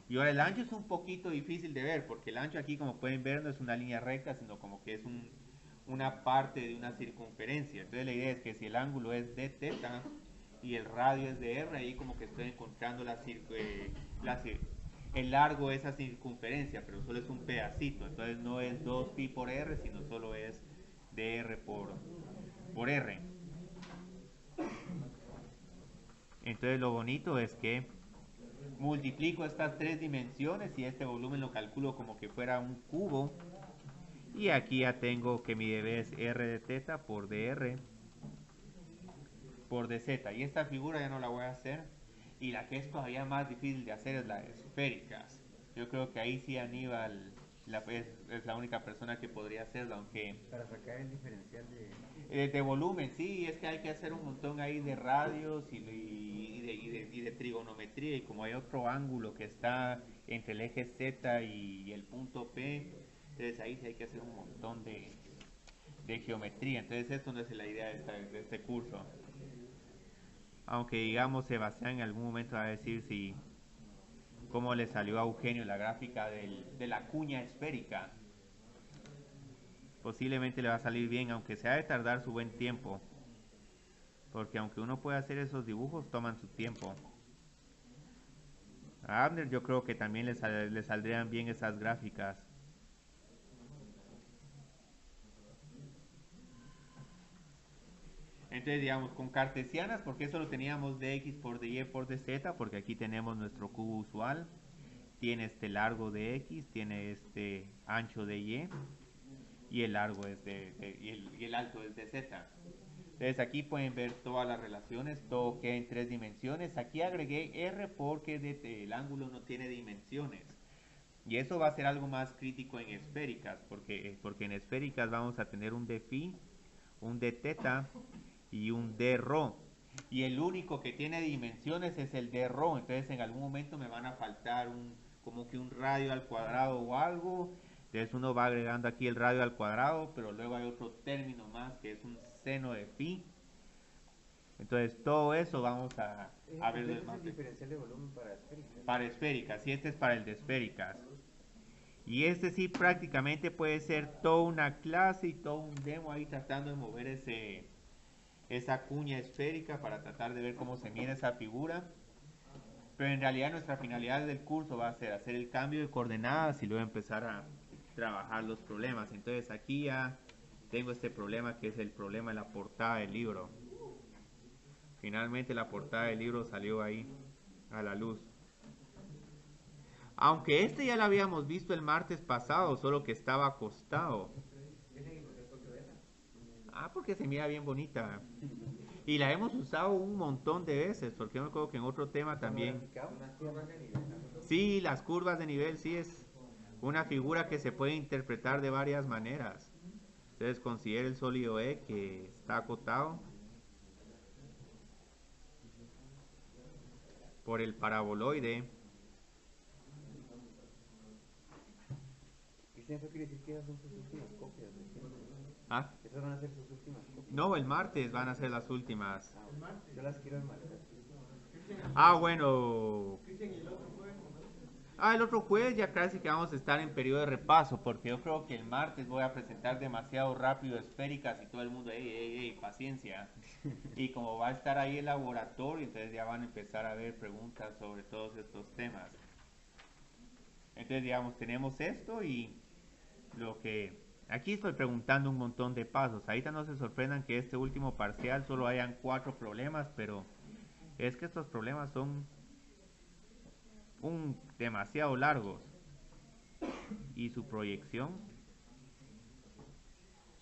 Y ahora el ancho es un poquito difícil de ver, porque el ancho aquí, como pueden ver, no es una línea recta, sino como que es una parte de una circunferencia. Entonces la idea es que si el ángulo es de teta y el radio es de r, ahí como que estoy encontrando el largo de esa circunferencia, pero solo es un pedacito. Entonces no es 2pi por r, sino solo es dr por r. Entonces lo bonito es que multiplico estas tres dimensiones y este volumen lo calculo como que fuera un cubo. Y aquí ya tengo que mi dB es r de teta por dr por dz. Y esta figura ya no la voy a hacer. Y la que es todavía más difícil de hacer es la de esféricas. Yo creo que ahí sí Aníbal es la única persona que podría hacerlo, aunque... Para sacar el diferencial de volumen, sí, es que hay que hacer un montón ahí de radios y de trigonometría, y como hay otro ángulo que está entre el eje Z y el punto P, entonces ahí sí hay que hacer un montón de geometría. Entonces esto no es la idea de este curso. Aunque digamos Sebastián en algún momento va a decir si cómo le salió a Eugenio la gráfica de la cuña esférica. Posiblemente le va a salir bien, aunque se ha de tardar su buen tiempo, porque aunque uno pueda hacer esos dibujos, toman su tiempo. A Abner yo creo que también le saldrían bien esas gráficas. Entonces, digamos, con cartesianas, porque eso lo teníamos de x por dy por dz, porque aquí tenemos nuestro cubo usual. Tiene este largo de x, tiene este ancho de y, y el largo es y el alto es de z. Entonces aquí pueden ver todas las relaciones, todo queda en tres dimensiones. Aquí agregué r porque el ángulo no tiene dimensiones. Y eso va a ser algo más crítico en esféricas, porque en esféricas vamos a tener un d phi, un d teta y un d rho. Y el único que tiene dimensiones es el d rho. Entonces en algún momento me van a faltar como que un radio al cuadrado o algo. Entonces uno va agregando aquí el radio al cuadrado, pero luego hay otro término más que es un seno de phi. Entonces todo eso vamos a ver del mate. ¿Es el diferencial de volumen para esféricas? Para esféricas, y este es para el de esféricas. Y este sí prácticamente puede ser toda una clase y todo un demo ahí tratando de mover esa cuña esférica para tratar de ver cómo se mide esa figura. Pero en realidad nuestra finalidad del curso va a ser hacer el cambio de coordenadas y luego empezar a trabajar los problemas. Entonces aquí ya tengo este problema que es el problema de la portada del libro. Finalmente la portada del libro salió ahí a la luz. Aunque este ya lo habíamos visto el martes pasado, solo que estaba acostado. Ah, porque se mira bien bonita. Y la hemos usado un montón de veces, porque yo me acuerdo que en otro tema también. Sí, las curvas de nivel, sí es una figura que se puede interpretar de varias maneras. Entonces considere el sólido E que está acotado por el paraboloide. Eso quiere decir que esas son sus últimas copias. ¿Ah? Esas van a ser sus últimas copias. No, el martes van a ser las últimas. Yo las quiero el martes. Ah, bueno. El otro jueves ya casi que vamos a estar en periodo de repaso, porque yo creo que el martes voy a presentar demasiado rápido esféricas y todo el mundo, paciencia. Y como va a estar ahí el laboratorio, entonces ya van a empezar a ver preguntas sobre todos estos temas. Entonces, digamos, tenemos esto y lo que Aquí estoy preguntando un montón de pasos. Ahorita no se sorprendan que este último parcial solo hayan 4 problemas, pero es que estos problemas son demasiado largos. Y su proyección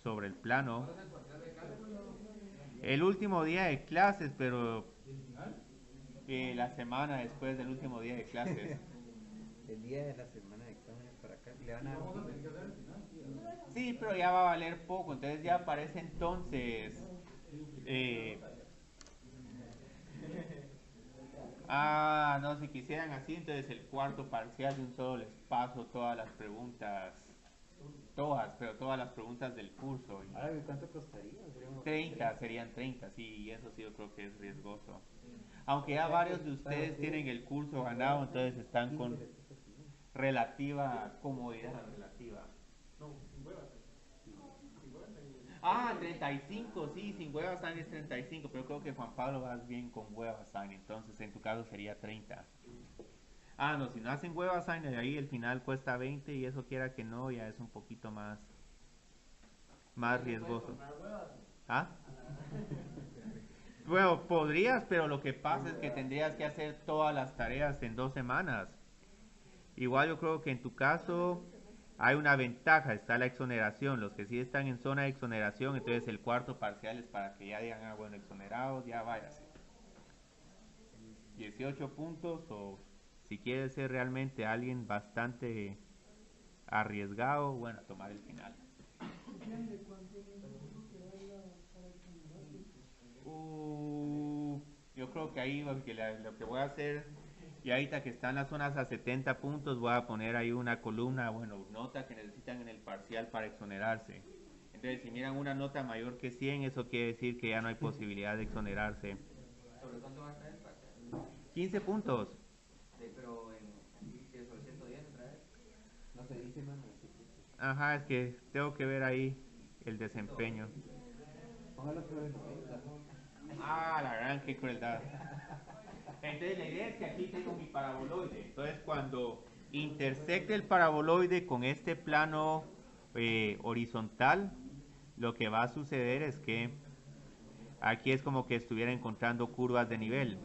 sobre el plano. El último día de clases, pero la semana después del último día de clases. El día de la semana de exámenes para acá. Le van a dar Sí, pero ya va a valer poco, entonces ya aparece entonces. No, si quisieran así, entonces el cuarto parcial de un solo les paso todas las preguntas. Pero todas las preguntas del curso. Ahora, ¿cuánto costaría? 30, serían 30, sí, y eso sí yo creo que es riesgoso. Aunque ya varios de ustedes tienen el curso ganado, entonces están con relativa comodidad relativa. 35, sí, sin Webasan es 35, pero creo que Juan Pablo vas bien con Webasan, entonces en tu caso sería 30. No, si no hacen Webasan, ahí el final cuesta 20 y eso quiera que no, ya es un poquito más riesgoso. Bueno, podrías, pero lo que pasa es que tendrías que hacer todas las tareas en 2 semanas. Igual yo creo que en tu caso hay una ventaja, está la exoneración. Los que sí están en zona de exoneración, entonces el cuarto parcial es para que ya digan, bueno, exonerados, ya váyase. 18 puntos, o si quieres ser realmente alguien bastante arriesgado, bueno, tomar el final. Yo creo que ahí lo que voy a hacer, y ahorita que están las zonas a 70 puntos, voy a poner ahí una columna, nota que necesitan en el parcial para exonerarse. Entonces, si miran una nota mayor que 100, eso quiere decir que ya no hay posibilidad de exonerarse. ¿Sobre cuánto va a estar el parcial? 15 puntos. Pero sobre 110 otra vez. No se dice, mano. Ajá, es que tengo que ver ahí el desempeño. Póngalo sobre 90. La gran, qué crueldad. Entonces la idea es que aquí tengo mi paraboloide. Entonces cuando intersecte el paraboloide con este plano horizontal, lo que va a suceder es que aquí es como que estuviera encontrando curvas de nivel.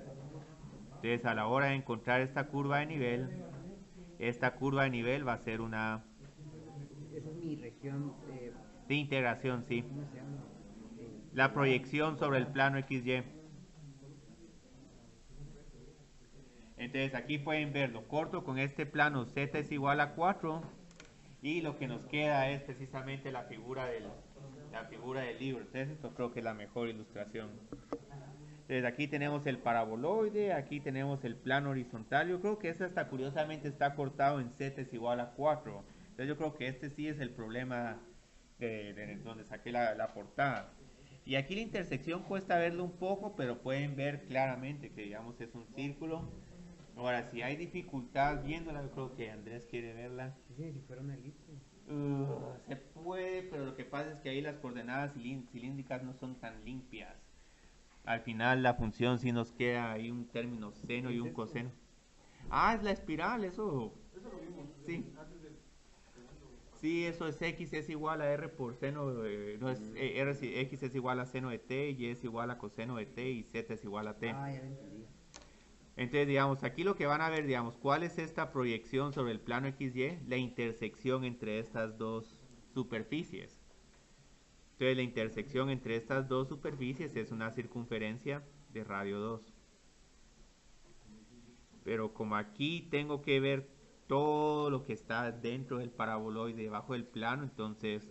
Entonces a la hora de encontrar esta curva de nivel, esta curva de nivel va a ser una... Esa es mi región de integración, sí. ¿cómo se llama? La proyección sobre el plano XY. Entonces aquí pueden ver lo corto con este plano z es igual a 4 y lo que nos queda es precisamente la figura del libro. Entonces esto creo que es la mejor ilustración. Entonces aquí tenemos el paraboloide, aquí tenemos el plano horizontal. Yo creo que este hasta curiosamente está cortado en z es igual a 4. Entonces yo creo que este sí es el problema de donde saqué la portada. Y aquí la intersección cuesta verlo un poco, pero pueden ver claramente que digamos es un círculo. Ahora, si hay dificultad viéndola, yo creo que Andrés quiere verla. Sí, si fuera una elipse. Se puede, pero lo que pasa es que ahí las coordenadas cilíndricas no son tan limpias. Al final la función sí nos queda ahí un término seno y un coseno. Es la espiral, eso. Eso lo vimos. Sí. Antes del Sí, eso es x es igual a r por seno, no es x es igual a seno de t, y es igual a coseno de t y z es igual a t. Ya lo entendí. Entonces, digamos, aquí lo que van a ver, digamos, ¿cuál es esta proyección sobre el plano XY? La intersección entre estas dos superficies. Entonces, la intersección entre estas dos superficies es una circunferencia de radio 2. Pero como aquí tengo que ver todo lo que está dentro del paraboloide, debajo del plano, entonces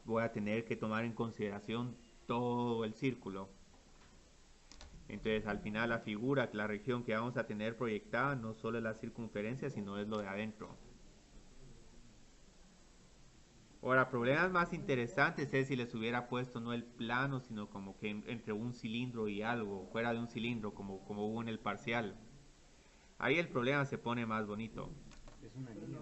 voy a tener que tomar en consideración todo el círculo. Entonces al final la figura, la región que vamos a tener proyectada no solo es la circunferencia, sino es lo de adentro. Ahora, problemas más interesantes es si les hubiera puesto no el plano, sino como que entre un cilindro y algo, fuera de un cilindro, como hubo en el parcial. Ahí el problema se pone más bonito. Es una línea.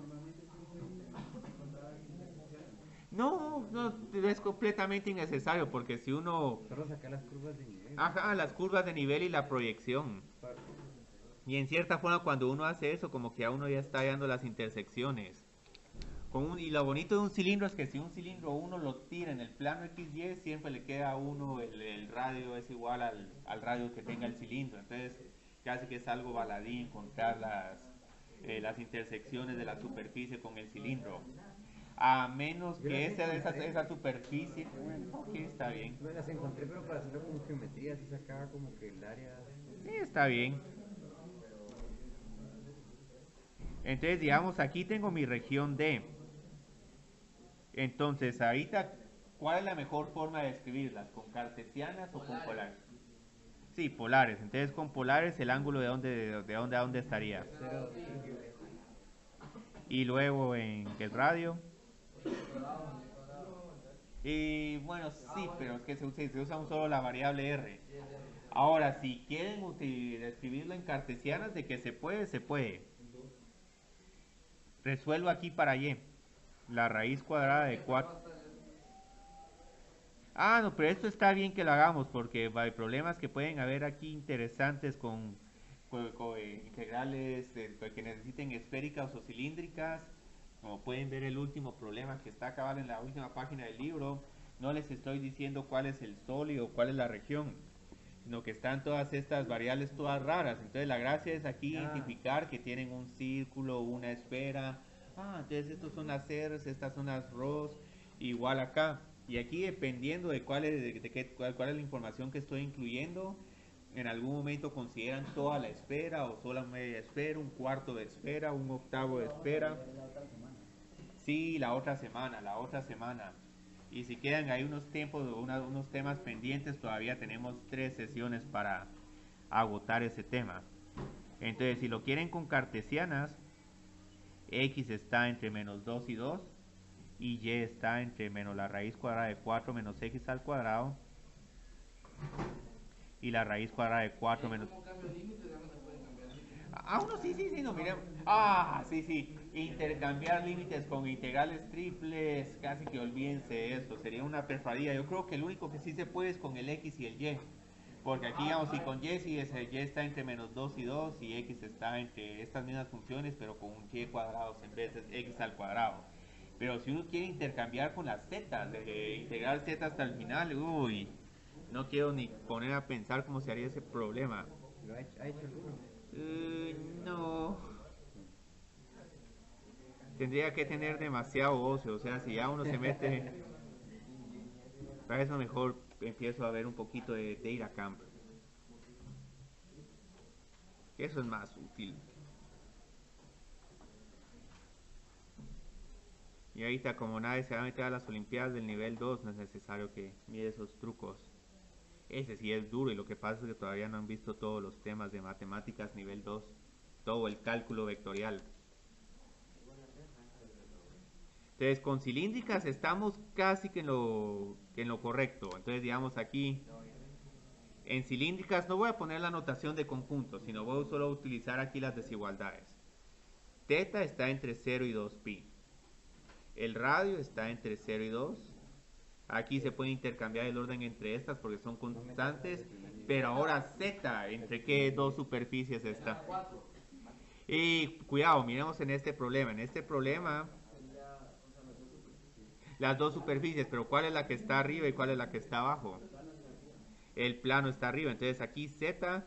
No, es completamente innecesario, porque si uno... Solo sacar las curvas de nivel. Las curvas de nivel y la proyección. Y en cierta forma cuando uno hace eso, como que a uno ya está hallando las intersecciones. Y lo bonito de un cilindro es que si un cilindro uno lo tira en el plano XY, siempre le queda a uno, el radio es igual al radio que tenga el cilindro. Entonces, casi que es algo baladí encontrar las intersecciones de la superficie con el cilindro. A menos que esa superficie, bueno, ok, está bien. No las encontré, pero para hacerlo con geometría se sacaba como que el área. Sí, está bien. Entonces, digamos, aquí tengo mi región D. Entonces, ahorita, ¿cuál es la mejor forma de escribirlas? ¿Con cartesianas o con polares? Sí, polares. Entonces, con polares, el ángulo de dónde estaría. Y luego en el radio. Y bueno, sí, pero es que se usa solo la variable r. Ahora, si quieren escribirlo en cartesianas, de que se puede, se puede. Resuelvo aquí para y. La raíz cuadrada de 4. Ah, no, pero esto está bien que lo hagamos porque hay problemas que pueden haber aquí interesantes con integrales que necesiten esféricas o cilíndricas. Como pueden ver, el último problema que está acabado en la última página del libro, no les estoy diciendo cuál es el sólido, cuál es la región, sino que están todas estas variables todas raras. Entonces la gracia es aquí identificar que tienen un círculo, una esfera. Entonces estos son las R's, estas son las R's, igual acá. Y aquí dependiendo de cuál es la información que estoy incluyendo, en algún momento consideran toda la esfera o solo media esfera, un cuarto de esfera, un octavo de esfera. Sí, la otra semana. Y si quedan ahí unos temas pendientes, todavía tenemos 3 sesiones para agotar ese tema. Entonces, si lo quieren con cartesianas, x está entre menos 2 y 2, y y está entre menos la raíz cuadrada de 4 menos x al cuadrado, y la raíz cuadrada de 4 menos... Sí, no, miremos. Sí. Intercambiar límites con integrales triples, casi que olvídense de eso, sería una perfadilla. Yo creo que el único que sí se puede es con el x y el y. Porque aquí, digamos, si con y, si y está entre menos 2 y 2, y x está entre estas mismas funciones, pero con un y cuadrado en vez de x al cuadrado. Pero si uno quiere intercambiar con las z, integrar z hasta el final, uy, no quiero ni poner a pensar cómo se haría ese problema. ¿Lo ha hecho alguno? No. Tendría que tener demasiado ocio, o sea, si ya uno se mete... Para eso mejor empiezo a ver un poquito de Data Camp. Eso es más útil. Y ahorita como nadie se va a meter a las olimpiadas del nivel 2, no es necesario que mire esos trucos. Ese sí es duro y lo que pasa es que todavía no han visto todos los temas de matemáticas nivel 2. Todo el cálculo vectorial. Entonces con cilíndricas estamos casi que en lo correcto. Entonces digamos aquí, en cilíndricas no voy a poner la notación de conjunto, sino voy solo a utilizar aquí las desigualdades. Teta está entre 0 y 2pi. El radio está entre 0 y 2. Aquí se puede intercambiar el orden entre estas porque son constantes. Pero ahora z, ¿entre qué dos superficies está? Y cuidado, miremos en este problema. En este problema, las dos superficies, pero ¿cuál es la que está arriba y cuál es la que está abajo? El plano está arriba. Entonces aquí z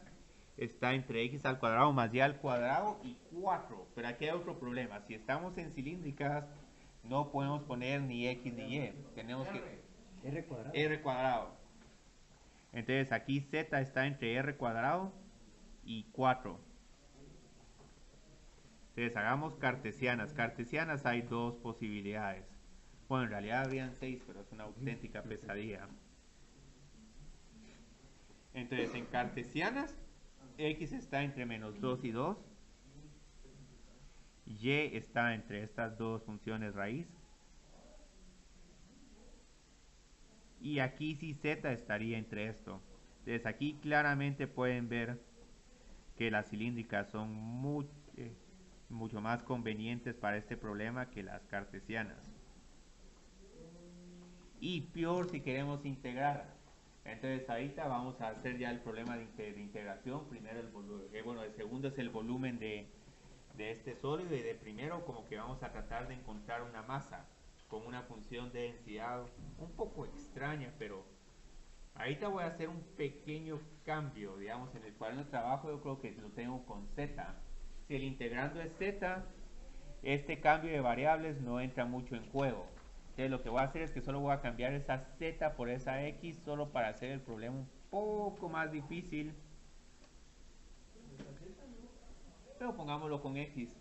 está entre x al cuadrado más y al cuadrado y 4. Pero aquí hay otro problema. Si estamos en cilíndricas, no podemos poner ni x ni y. Tenemos que... R cuadrado. Entonces aquí z está entre r cuadrado y 4. Entonces hagamos cartesianas. Cartesianas hay dos posibilidades. Bueno, en realidad habrían 6, pero es una auténtica pesadilla. Entonces en cartesianas, x está entre menos 2 y 2. Y está entre estas dos funciones raíz. Y aquí sí z estaría entre esto. Entonces aquí claramente pueden ver que las cilíndricas son mucho más convenientes para este problema que las cartesianas. Y peor si queremos integrar. Entonces ahorita vamos a hacer ya el problema de integración. Primero el segundo es el volumen de de este sólido, y de primero como que vamos a tratar de encontrar una masa con una función de densidad un poco extraña, pero ahorita voy a hacer un pequeño cambio, digamos, en el cuaderno de trabajo yo creo que lo tengo con z. Si el integrando es z, este cambio de variables no entra mucho en juego. Entonces lo que voy a hacer es que solo voy a cambiar esa z por esa x, solo para hacer el problema un poco más difícil. Pero pongámoslo con x.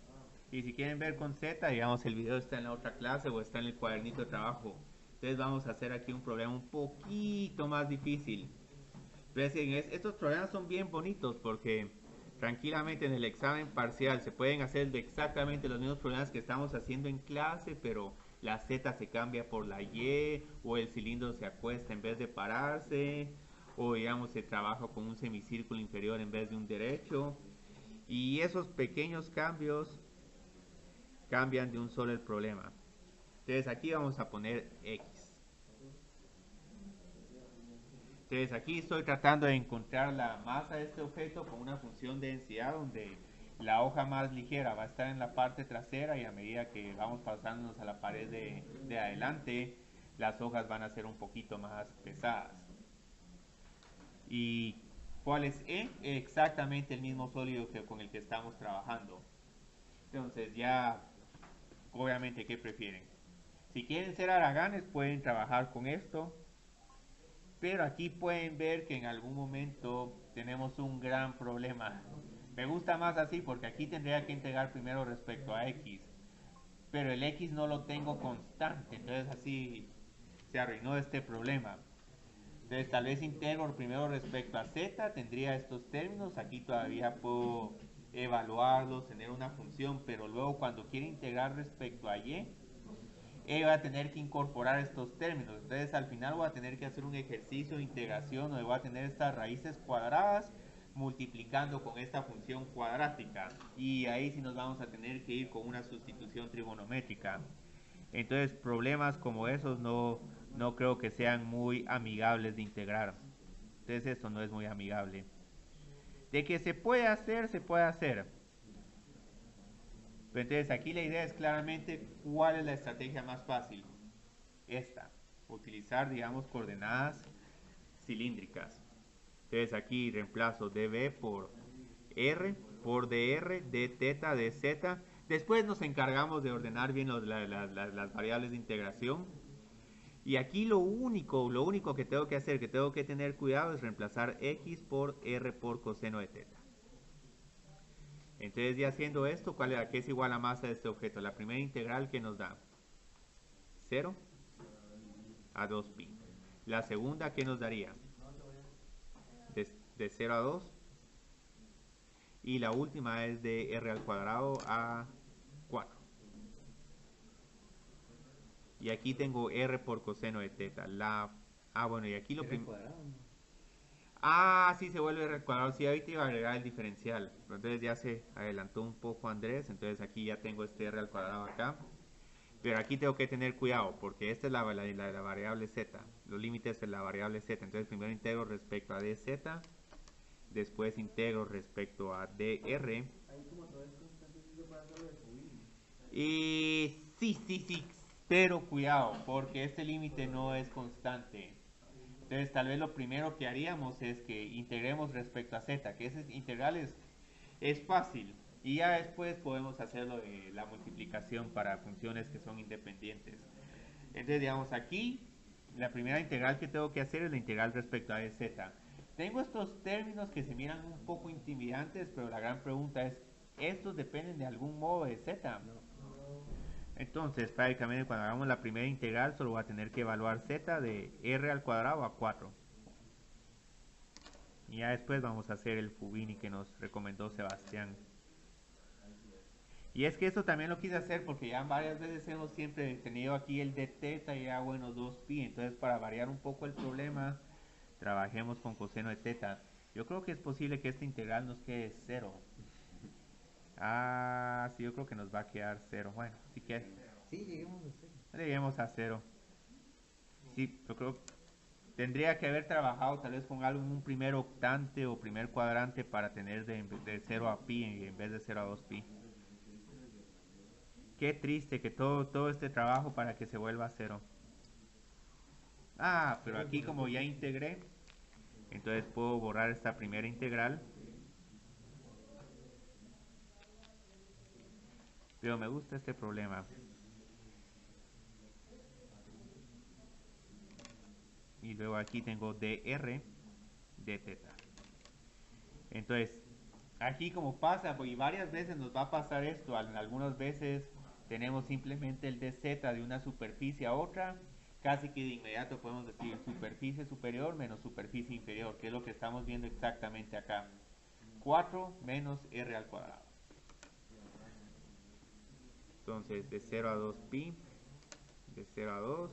Y si quieren ver con z, digamos, el video está en la otra clase o está en el cuadernito de trabajo. Entonces vamos a hacer aquí un problema un poquito más difícil. Pero estos problemas son bien bonitos porque tranquilamente en el examen parcial se pueden hacer exactamente los mismos problemas que estamos haciendo en clase, pero la z se cambia por la y, o el cilindro se acuesta en vez de pararse, o digamos se trabaja con un semicírculo inferior en vez de un derecho. Y esos pequeños cambios cambian de un solo el problema. Entonces aquí vamos a poner x. Entonces aquí estoy tratando de encontrar la masa de este objeto con una función de densidad donde la hoja más ligera va a estar en la parte trasera, y a medida que vamos pasándonos a la pared de adelante, las hojas van a ser un poquito más pesadas. ¿Y cuál es E? Exactamente el mismo sólido con el que estamos trabajando. Entonces ya, obviamente, ¿qué prefieren? Si quieren ser haraganes pueden trabajar con esto, pero aquí pueden ver que en algún momento tenemos un gran problema. Me gusta más así porque aquí tendría que integrar primero respecto a x, pero el x no lo tengo constante, entonces así se arruinó este problema. Entonces tal vez integro primero respecto a z, tendría estos términos, aquí todavía puedo evaluarlos, tener una función, pero luego cuando quiero integrar respecto a y, va a tener que incorporar estos términos. Entonces al final voy a tener que hacer un ejercicio de integración donde voy a tener estas raíces cuadradas multiplicando con esta función cuadrática, y ahí sí nos vamos a tener que ir con una sustitución trigonométrica. Entonces problemas como esos no creo que sean muy amigables de integrar. Entonces esto no es muy amigable. De que se puede hacer, se puede hacer. Pero entonces aquí la idea es claramente cuál es la estrategia más fácil. Esta. Utilizar, digamos, coordenadas cilíndricas. Entonces aquí reemplazo dB por R, por dr, d teta, d z. Después nos encargamos de ordenar bien las variables de integración. Y aquí lo único que tengo que hacer, que tengo que tener cuidado, es reemplazar x por r por coseno de teta. Entonces ya haciendo esto, ¿qué es igual a la masa de este objeto? La primera integral que nos da 0 a 2pi. La segunda, ¿qué nos daría? De 0 a 2. Y la última es de r al cuadrado a 4. Y aquí tengo r por coseno de teta. Bueno, y aquí lo primero... Sí, se vuelve r al cuadrado. Sí, ahorita iba a agregar el diferencial. Pero entonces ya se adelantó un poco Andrés. Entonces aquí ya tengo este r al cuadrado acá. Pero aquí tengo que tener cuidado porque esta es la variable z. Los límites de la variable z. Entonces primero integro respecto a dz. Después integro respecto a dr. Y sí. Pero cuidado porque este límite no es constante. Entonces tal vez lo primero que haríamos es que integremos respecto a z, que ese integral es fácil, y ya después podemos hacerlo de la multiplicación para funciones que son independientes. Entonces digamos aquí la primera integral que tengo que hacer es la integral respecto a dz. Tengo estos términos que se miran un poco intimidantes, pero la gran pregunta es, ¿estos dependen de algún modo de z? Entonces, prácticamente cuando hagamos la primera integral solo voy a tener que evaluar z de r al cuadrado a 4. Y ya después vamos a hacer el Fubini que nos recomendó Sebastián. Y es que esto también lo quise hacer porque ya varias veces hemos siempre tenido aquí el de teta y ya bueno 2pi. Entonces para variar un poco el problema, trabajemos con coseno de teta. Yo creo que es posible que esta integral nos quede 0. Sí, yo creo que nos va a quedar 0. Bueno, si quieres. Sí, lleguemos a 0. Lleguemos a 0. Sí, yo creo que tendría que haber trabajado tal vez con un primer octante o primer cuadrante para tener de 0 a pi en vez de 0 a 2pi. Qué triste que todo este trabajo para que se vuelva a cero. Ah, pero aquí como ya integré, entonces puedo borrar esta primera integral. Pero me gusta este problema. Y luego aquí tengo dr de teta. Entonces, aquí como pasa, y varias veces nos va a pasar esto, algunas veces tenemos simplemente el dz de una superficie a otra, casi que de inmediato podemos decir superficie superior menos superficie inferior, que es lo que estamos viendo exactamente acá. 4 menos r al cuadrado. Entonces, de 0 a 2 pi, de 0 a 2,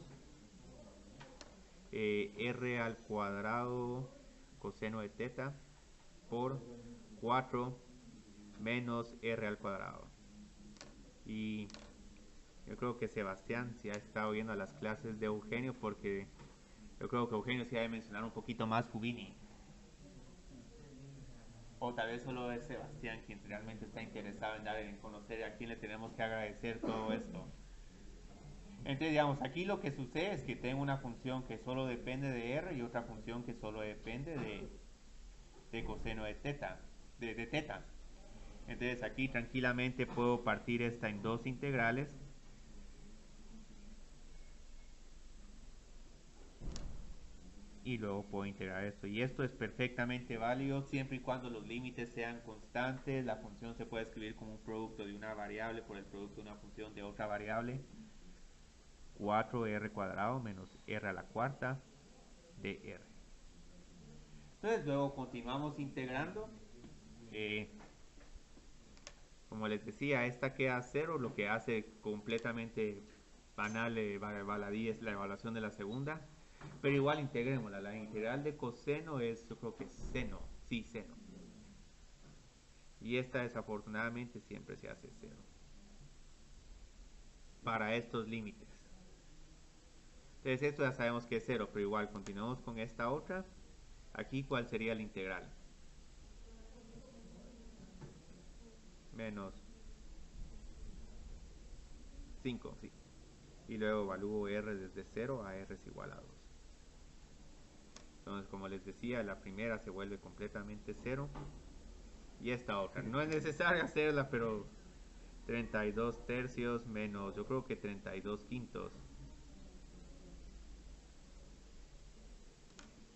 r al cuadrado coseno de teta por 4 menos r al cuadrado. Y yo creo que Sebastián sí ha estado viendo las clases de Eugenio, porque yo creo que Eugenio sí ha de mencionar un poquito más Fubini. O tal vez solo es Sebastián quien realmente está interesado en dar en conocer a quién le tenemos que agradecer todo esto. Entonces, digamos, aquí lo que sucede es que tengo una función que solo depende de r y otra función que solo depende de coseno de teta, de teta. Entonces aquí tranquilamente puedo partir esta en dos integrales. Y luego puedo integrar esto. Y esto es perfectamente válido siempre y cuando los límites sean constantes. La función se puede escribir como un producto de una variable por el producto de una función de otra variable. 4r cuadrado menos r a la cuarta de r. Entonces luego continuamos integrando. Como les decía, esta queda a 0, lo que hace completamente banal baladí es la evaluación de la segunda. Pero igual integrémosla. La integral de coseno es, yo creo que seno. Sí, seno. Y esta desafortunadamente siempre se hace 0. Para estos límites. Entonces esto ya sabemos que es 0, pero igual continuamos con esta otra. Aquí, ¿cuál sería la integral? Menos 5, sí. Y luego evalúo r desde 0 a r es igual a 2. Entonces, como les decía, la primera se vuelve completamente 0. Y esta otra. No es necesario hacerla, pero 32 tercios menos, yo creo que 32 quintos.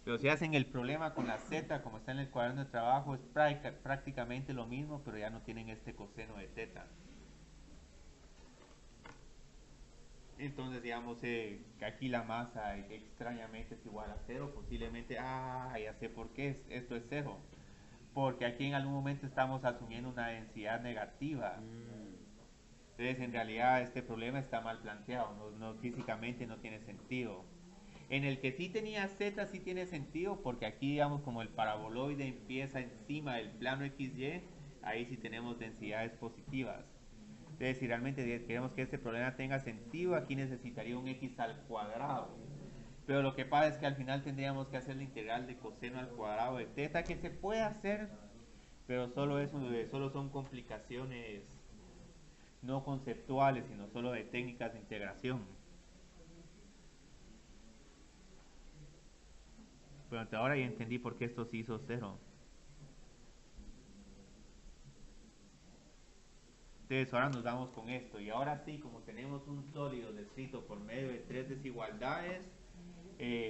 Pero si hacen el problema con la z, como está en el cuaderno de trabajo, es prácticamente lo mismo, pero ya no tienen este coseno de teta. Entonces, digamos que aquí la masa extrañamente es igual a 0. Posiblemente, ya sé por qué esto es 0. Porque aquí en algún momento estamos asumiendo una densidad negativa. Entonces, en realidad, este problema está mal planteado. Físicamente no tiene sentido. En el que sí tenía z, sí tiene sentido, porque aquí, digamos, como el paraboloide empieza encima del plano XY, ahí sí tenemos densidades positivas. Entonces, si realmente queremos que este problema tenga sentido, aquí necesitaría un x al cuadrado. Pero lo que pasa es que al final tendríamos que hacer la integral de coseno al cuadrado de teta, que se puede hacer, pero solo son complicaciones no conceptuales, sino solo de técnicas de integración. Pero ahora ya entendí por qué esto se hizo 0. Entonces ahora nos vamos con esto. Y ahora sí, como tenemos un sólido descrito por medio de 3 desigualdades,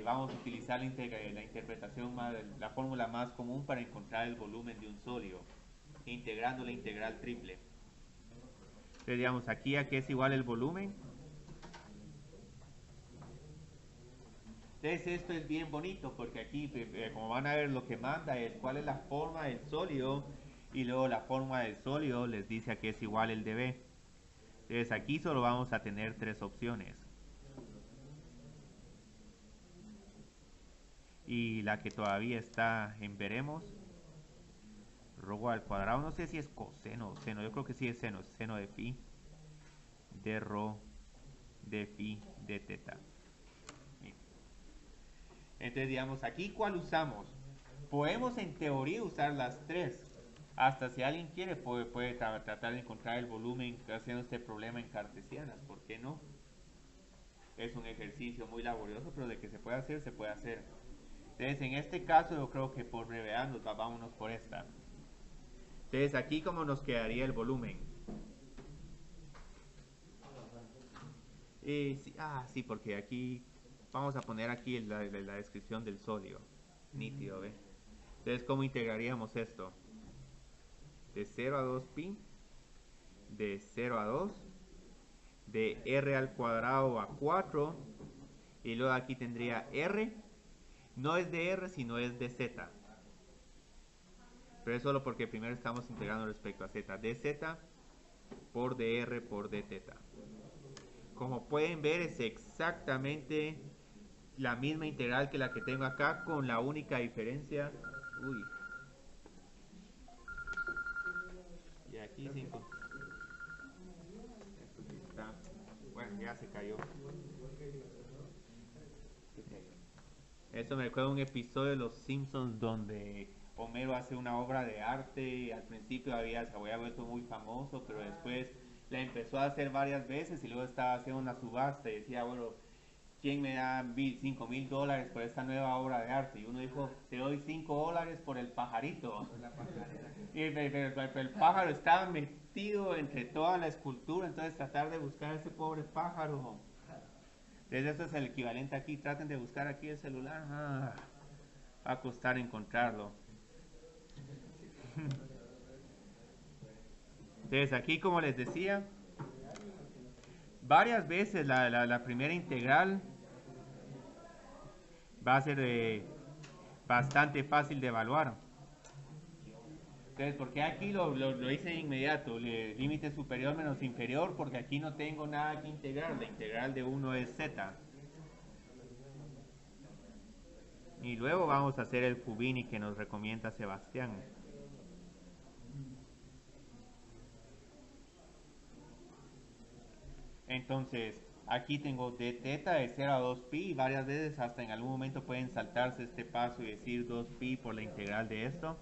vamos a utilizar la interpretación la fórmula más común para encontrar el volumen de un sólido, integrando la integral triple. Entonces digamos, aquí a qué es igual el volumen. Entonces esto es bien bonito porque aquí, como van a ver, lo que manda es cuál es la forma del sólido, y luego la forma del sólido les dice a qué es igual el dB. Entonces aquí solo vamos a tener 3 opciones. Y la que todavía está en veremos, rho al cuadrado, no sé si es coseno o seno, yo creo que sí es seno de phi, de rho, de phi, de teta. Entonces digamos, aquí ¿cuál usamos? Podemos en teoría usar las 3, Hasta si alguien quiere puede tratar de encontrar el volumen haciendo este problema en cartesianas, ¿por qué no? Es un ejercicio muy laborioso, pero de que se puede hacer, se puede hacer. Entonces, en este caso, yo creo que por brevedad vámonos por esta. Entonces, aquí cómo nos quedaría el volumen. Sí, porque aquí vamos a poner aquí la descripción del sólido. Nítido, ¿ve? Entonces, ¿cómo integraríamos esto? De 0 a 2pi, de 0 a 2, de r al cuadrado a 4, y luego aquí tendría r, no es de r, sino es de z. Pero es solo porque primero estamos integrando respecto a z, dz por dr por dθ. Como pueden ver, es exactamente la misma integral que la que tengo acá, con la única diferencia. Uy. Y aquí 5. Esto sí está. Bueno, ya se cayó. Eso me recuerda un episodio de Los Simpsons donde Homero hace una obra de arte. Al principio se había vuelto muy famoso, pero después la empezó a hacer varias veces y luego estaba haciendo una subasta y decía, bueno, ¿quién me da $5,000 por esta nueva obra de arte? Y uno dijo, te doy $5 por el pajarito. Pero el pájaro estaba metido entre toda la escultura, entonces tratar de buscar a ese pobre pájaro. Entonces esto es el equivalente aquí, traten de buscar aquí el celular, va a costar encontrarlo. Entonces aquí, como les decía, varias veces la primera integral va a ser bastante fácil de evaluar. Entonces, porque aquí lo hice de inmediato, límite superior menos inferior, porque aquí no tengo nada que integrar, la integral de 1 es z. Y luego vamos a hacer el Fubini que nos recomienda Sebastián. Entonces, aquí tengo dθ de 0 a 2pi, y varias veces hasta en algún momento pueden saltarse este paso y decir 2pi por la integral de esto.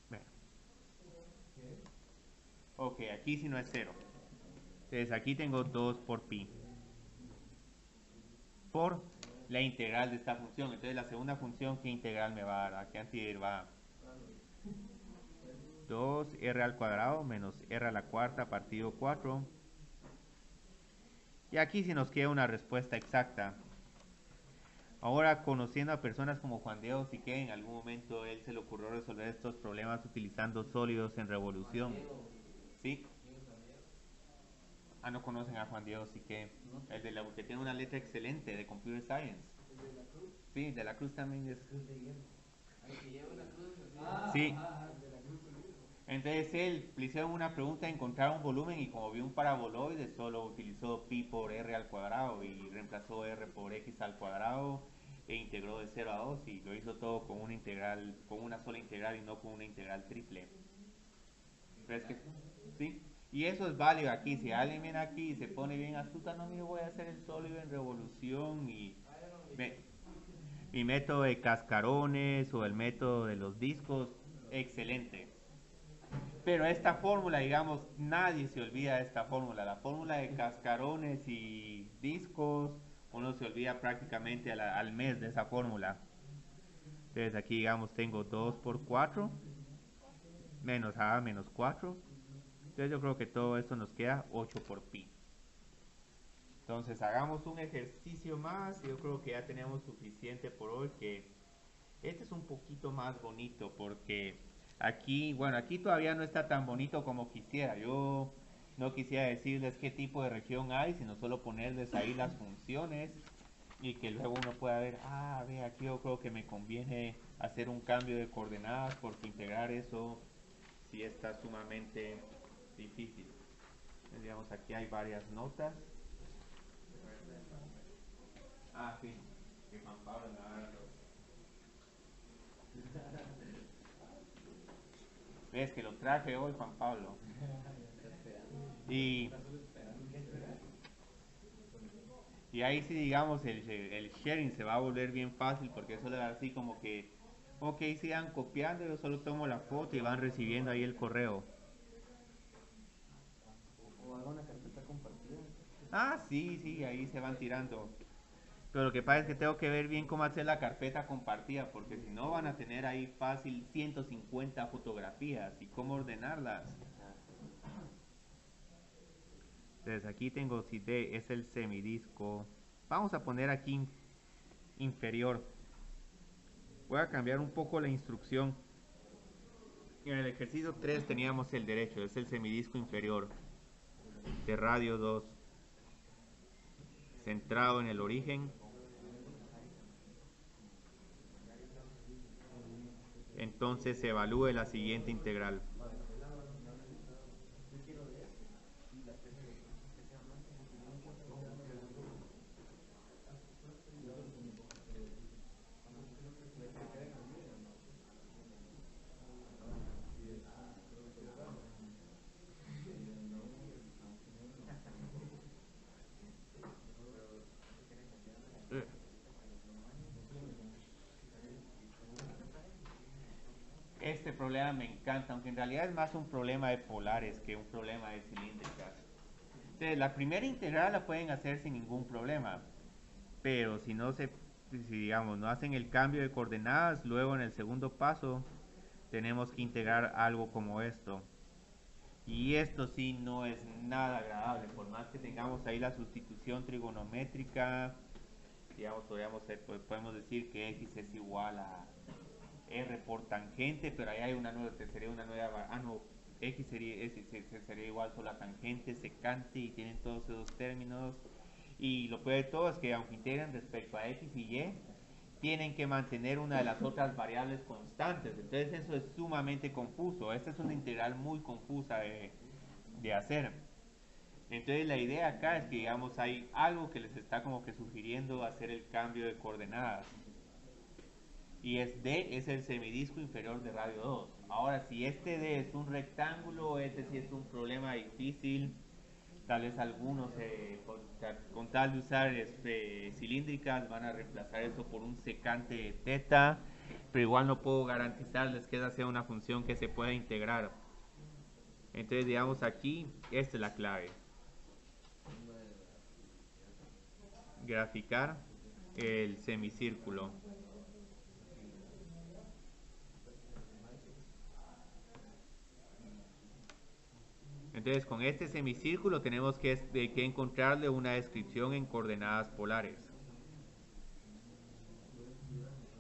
Bueno. Ok, aquí si no es 0. Entonces aquí tengo 2 por pi. Por la integral de esta función. Entonces la segunda función, ¿qué integral me va a dar? Aquí antes va 2r al cuadrado menos r a la cuarta partido 4. Y aquí si nos queda una respuesta exacta. Ahora, conociendo a personas como Juan Diego Siqué, en algún momento él se le ocurrió resolver estos problemas utilizando sólidos en revolución. ¿Sí? No conocen a Juan Diego Siqué, el de la que tiene una letra excelente de Computer Science. ¿El de la cruz? Sí, de la Cruz también es. Cruz de hierro. Al que lleva una cruz. Sí. De la cruz. Entonces él le hicieron una pregunta de encontrar un volumen y como vio un paraboloide solo utilizó pi por r al cuadrado y reemplazó r por x al cuadrado e integró de 0 a 2 y lo hizo todo con una integral, con una sola integral y no con una integral triple. ¿Crees que sí? Y eso es válido aquí. Si alguien viene aquí y se pone bien astuta, no, yo voy a hacer el sólido en revolución y mi método de cascarones o el método de los discos, excelente. Pero esta fórmula, digamos, nadie se olvida de esta fórmula. La fórmula de cascarones y discos, uno se olvida prácticamente al mes de esa fórmula. Entonces aquí, digamos, tengo 2 por 4 menos a menos 4. Entonces yo creo que todo esto nos queda 8 por pi. Entonces hagamos un ejercicio más y yo creo que ya tenemos suficiente por hoy, que este es un poquito más bonito porque aquí, bueno, aquí todavía no está tan bonito como quisiera. Yo no quisiera decirles qué tipo de región hay, sino solo ponerles ahí las funciones y que luego uno pueda ver, ve, aquí yo creo que me conviene hacer un cambio de coordenadas porque integrar eso sí está sumamente difícil. Digamos, aquí hay varias notas. Sí, que Juan Pablo me va a dar los... ¿Ves que lo traje hoy, Juan Pablo? Y, y ahí sí, digamos, el sharing se va a volver bien fácil porque eso le da así como que, ok, sigan copiando, yo solo tomo la foto y van recibiendo ahí el correo. O haga una carpeta compartida. Ah, sí, sí, ahí se van tirando. Pero lo que pasa es que tengo que ver bien cómo hacer la carpeta compartida, porque si no van a tener ahí fácil 150 fotografías y cómo ordenarlas. Entonces aquí tengo CD, es el semidisco. Vamos a poner aquí inferior. Voy a cambiar un poco la instrucción. En el ejercicio 3 teníamos el derecho, es el semidisco inferior de radio 2, centrado en el origen. Entonces se evalúe la siguiente integral. Este problema me encanta, aunque en realidad es más un problema de polares que un problema de cilíndricas. Entonces, la primera integral la pueden hacer sin ningún problema, pero si no se, si digamos, no hacen el cambio de coordenadas, luego en el segundo paso tenemos que integrar algo como esto. Y esto sí no es nada agradable, por más que tengamos ahí la sustitución trigonométrica, digamos, podemos decir que x es igual a r por tangente, pero ahí hay una nueva, sería una nueva, no, x sería igual solo a tangente, secante, y tienen todos esos términos. Y lo peor de todo es que aunque integran respecto a x y y, tienen que mantener una de las otras variables constantes. Entonces eso es sumamente confuso. Esta es una integral muy confusa de hacer. Entonces la idea acá es que digamos hay algo que les está como que sugiriendo hacer el cambio de coordenadas. Y D es el semidisco inferior de radio 2. Ahora, si este D es un rectángulo, este sí es un problema difícil. Tal vez algunos, con tal de usar cilíndricas, van a reemplazar eso por un secante de teta, pero igual no puedo garantizarles que esa sea una función que se pueda integrar. Entonces, digamos aquí, esta es la clave. Graficar el semicírculo. Entonces, con este semicírculo tenemos que encontrarle una descripción en coordenadas polares.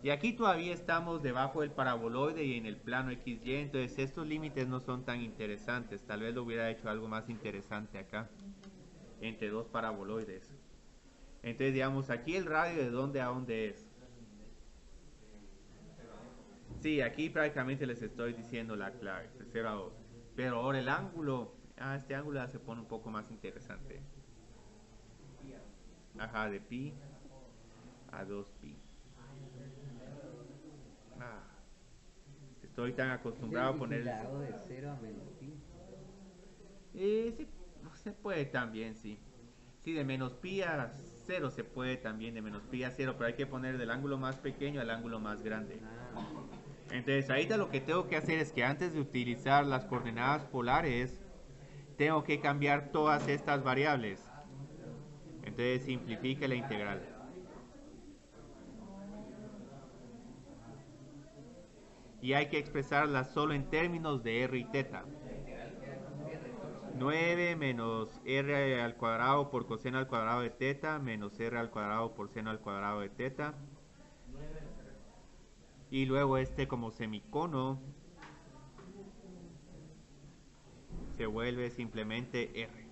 Y aquí todavía estamos debajo del paraboloide y en el plano XY, entonces estos límites no son tan interesantes. Tal vez lo hubiera hecho algo más interesante acá, entre dos paraboloides. Entonces, digamos, aquí el radio de dónde a dónde es. Sí, aquí prácticamente les estoy diciendo la clave, de 0 a 2. Pero ahora el ángulo, este ángulo ya se pone un poco más interesante. Ajá, de pi a 2pi. Estoy tan acostumbrado a poner... ¿Y la hago de 0 a menos pi? Sí, se puede también, sí. Sí, de menos pi a 0 se puede también, de menos pi a 0, pero hay que poner del ángulo más pequeño al ángulo más grande. Entonces, ahorita lo que tengo que hacer es que antes de utilizar las coordenadas polares, tengo que cambiar todas estas variables. Entonces, simplifique la integral. Y hay que expresarla solo en términos de r y teta. 9 menos r al cuadrado por coseno al cuadrado de teta menos r al cuadrado por seno al cuadrado de teta. Y luego este como semicono se vuelve simplemente r.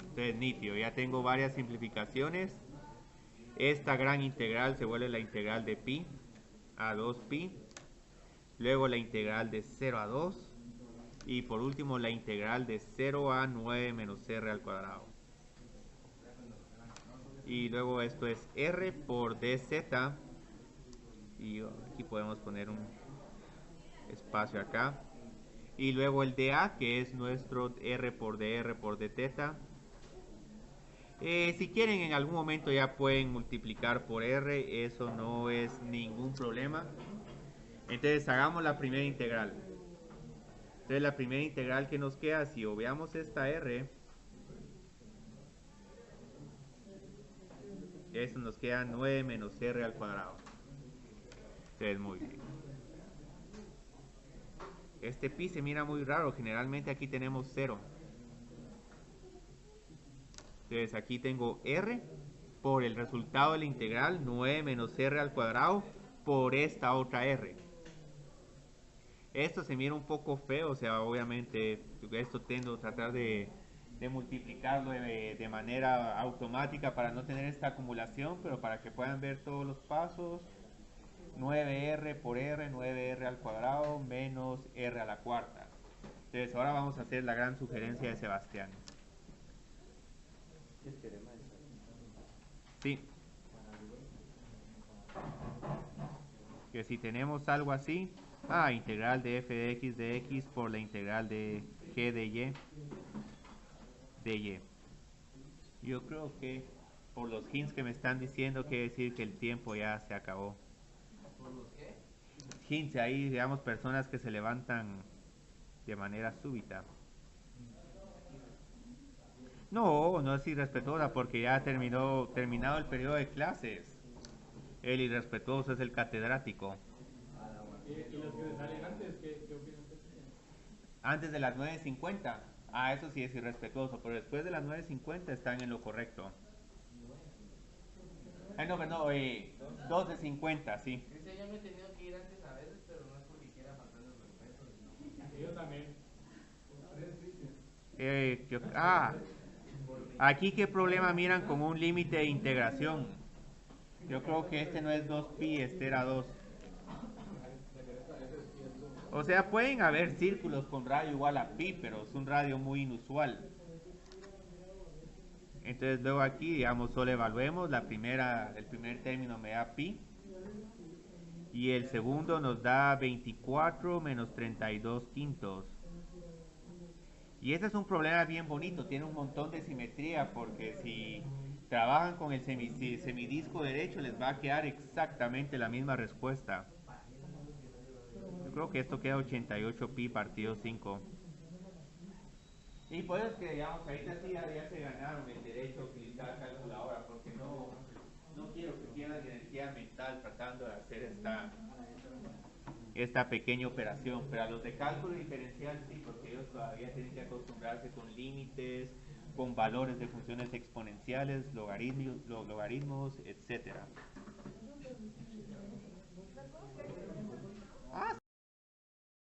Entonces, nítido, ya tengo varias simplificaciones. Esta gran integral se vuelve la integral de pi a 2pi. Luego la integral de 0 a 2. Y por último la integral de 0 a 9 menos r al cuadrado. Y luego esto es r por dz. Y aquí podemos poner un espacio acá. Y luego el dA, que es nuestro R por dr por d teta. Si quieren en algún momento ya pueden multiplicar por R, eso no es ningún problema. Entonces hagamos la primera integral. Entonces la primera integral que nos queda, si obviamos esta R, eso nos queda 9 menos R al cuadrado. Entonces muy bien. Este pi se mira muy raro, generalmente aquí tenemos 0. Entonces aquí tengo R por el resultado de la integral 9 menos R al cuadrado por esta otra R. Esto se mira un poco feo, o sea, obviamente esto tendo a tratar de multiplicarlo de manera automática para no tener esta acumulación, pero para que puedan ver todos los pasos. 9R por R, 9R al cuadrado menos R a la cuarta. Entonces ahora vamos a hacer la gran sugerencia de Sebastián. Sí. Que si tenemos algo así, integral de f de x por la integral de g de y. Yo creo que por los hints que me están diciendo quiere decir que el tiempo ya se acabó. ¿Por los qué? Hints ahí, digamos, personas que se levantan de manera súbita. No, no es irrespetuosa porque ya terminado el periodo de clases. El irrespetuoso es el catedrático. ¿Y los que se salen antes, qué opinan ustedes? Antes de las 9:50. Eso sí es irrespetuoso, pero después de las 9:50 están en lo correcto. No, 12:50, sí. Dice, yo me he tenido que ir antes a veces, pero no es porque quiera faltar el respeto. Yo también. Aquí qué problema miran con un límite de integración. Yo creo que este no es 2pi, este era 2. O sea, pueden haber círculos con radio igual a pi, pero es un radio muy inusual. Entonces luego aquí, digamos, solo evaluemos. El primer término me da pi. Y el segundo nos da 24 menos 32 quintos. Y este es un problema bien bonito, tiene un montón de simetría, porque si trabajan con el semidisco derecho les va a quedar exactamente la misma respuesta. Yo creo que esto queda 88 pi partido 5. Y por eso es que, digamos, ahorita sí ya se ganaron el derecho a utilizar la calculadora, porque no quiero que pierdan energía mental tratando de hacer esta pequeña operación, pero a los de cálculo diferencial sí, porque ellos todavía tienen que acostumbrarse con límites, con valores de funciones exponenciales, logaritmos, etcétera.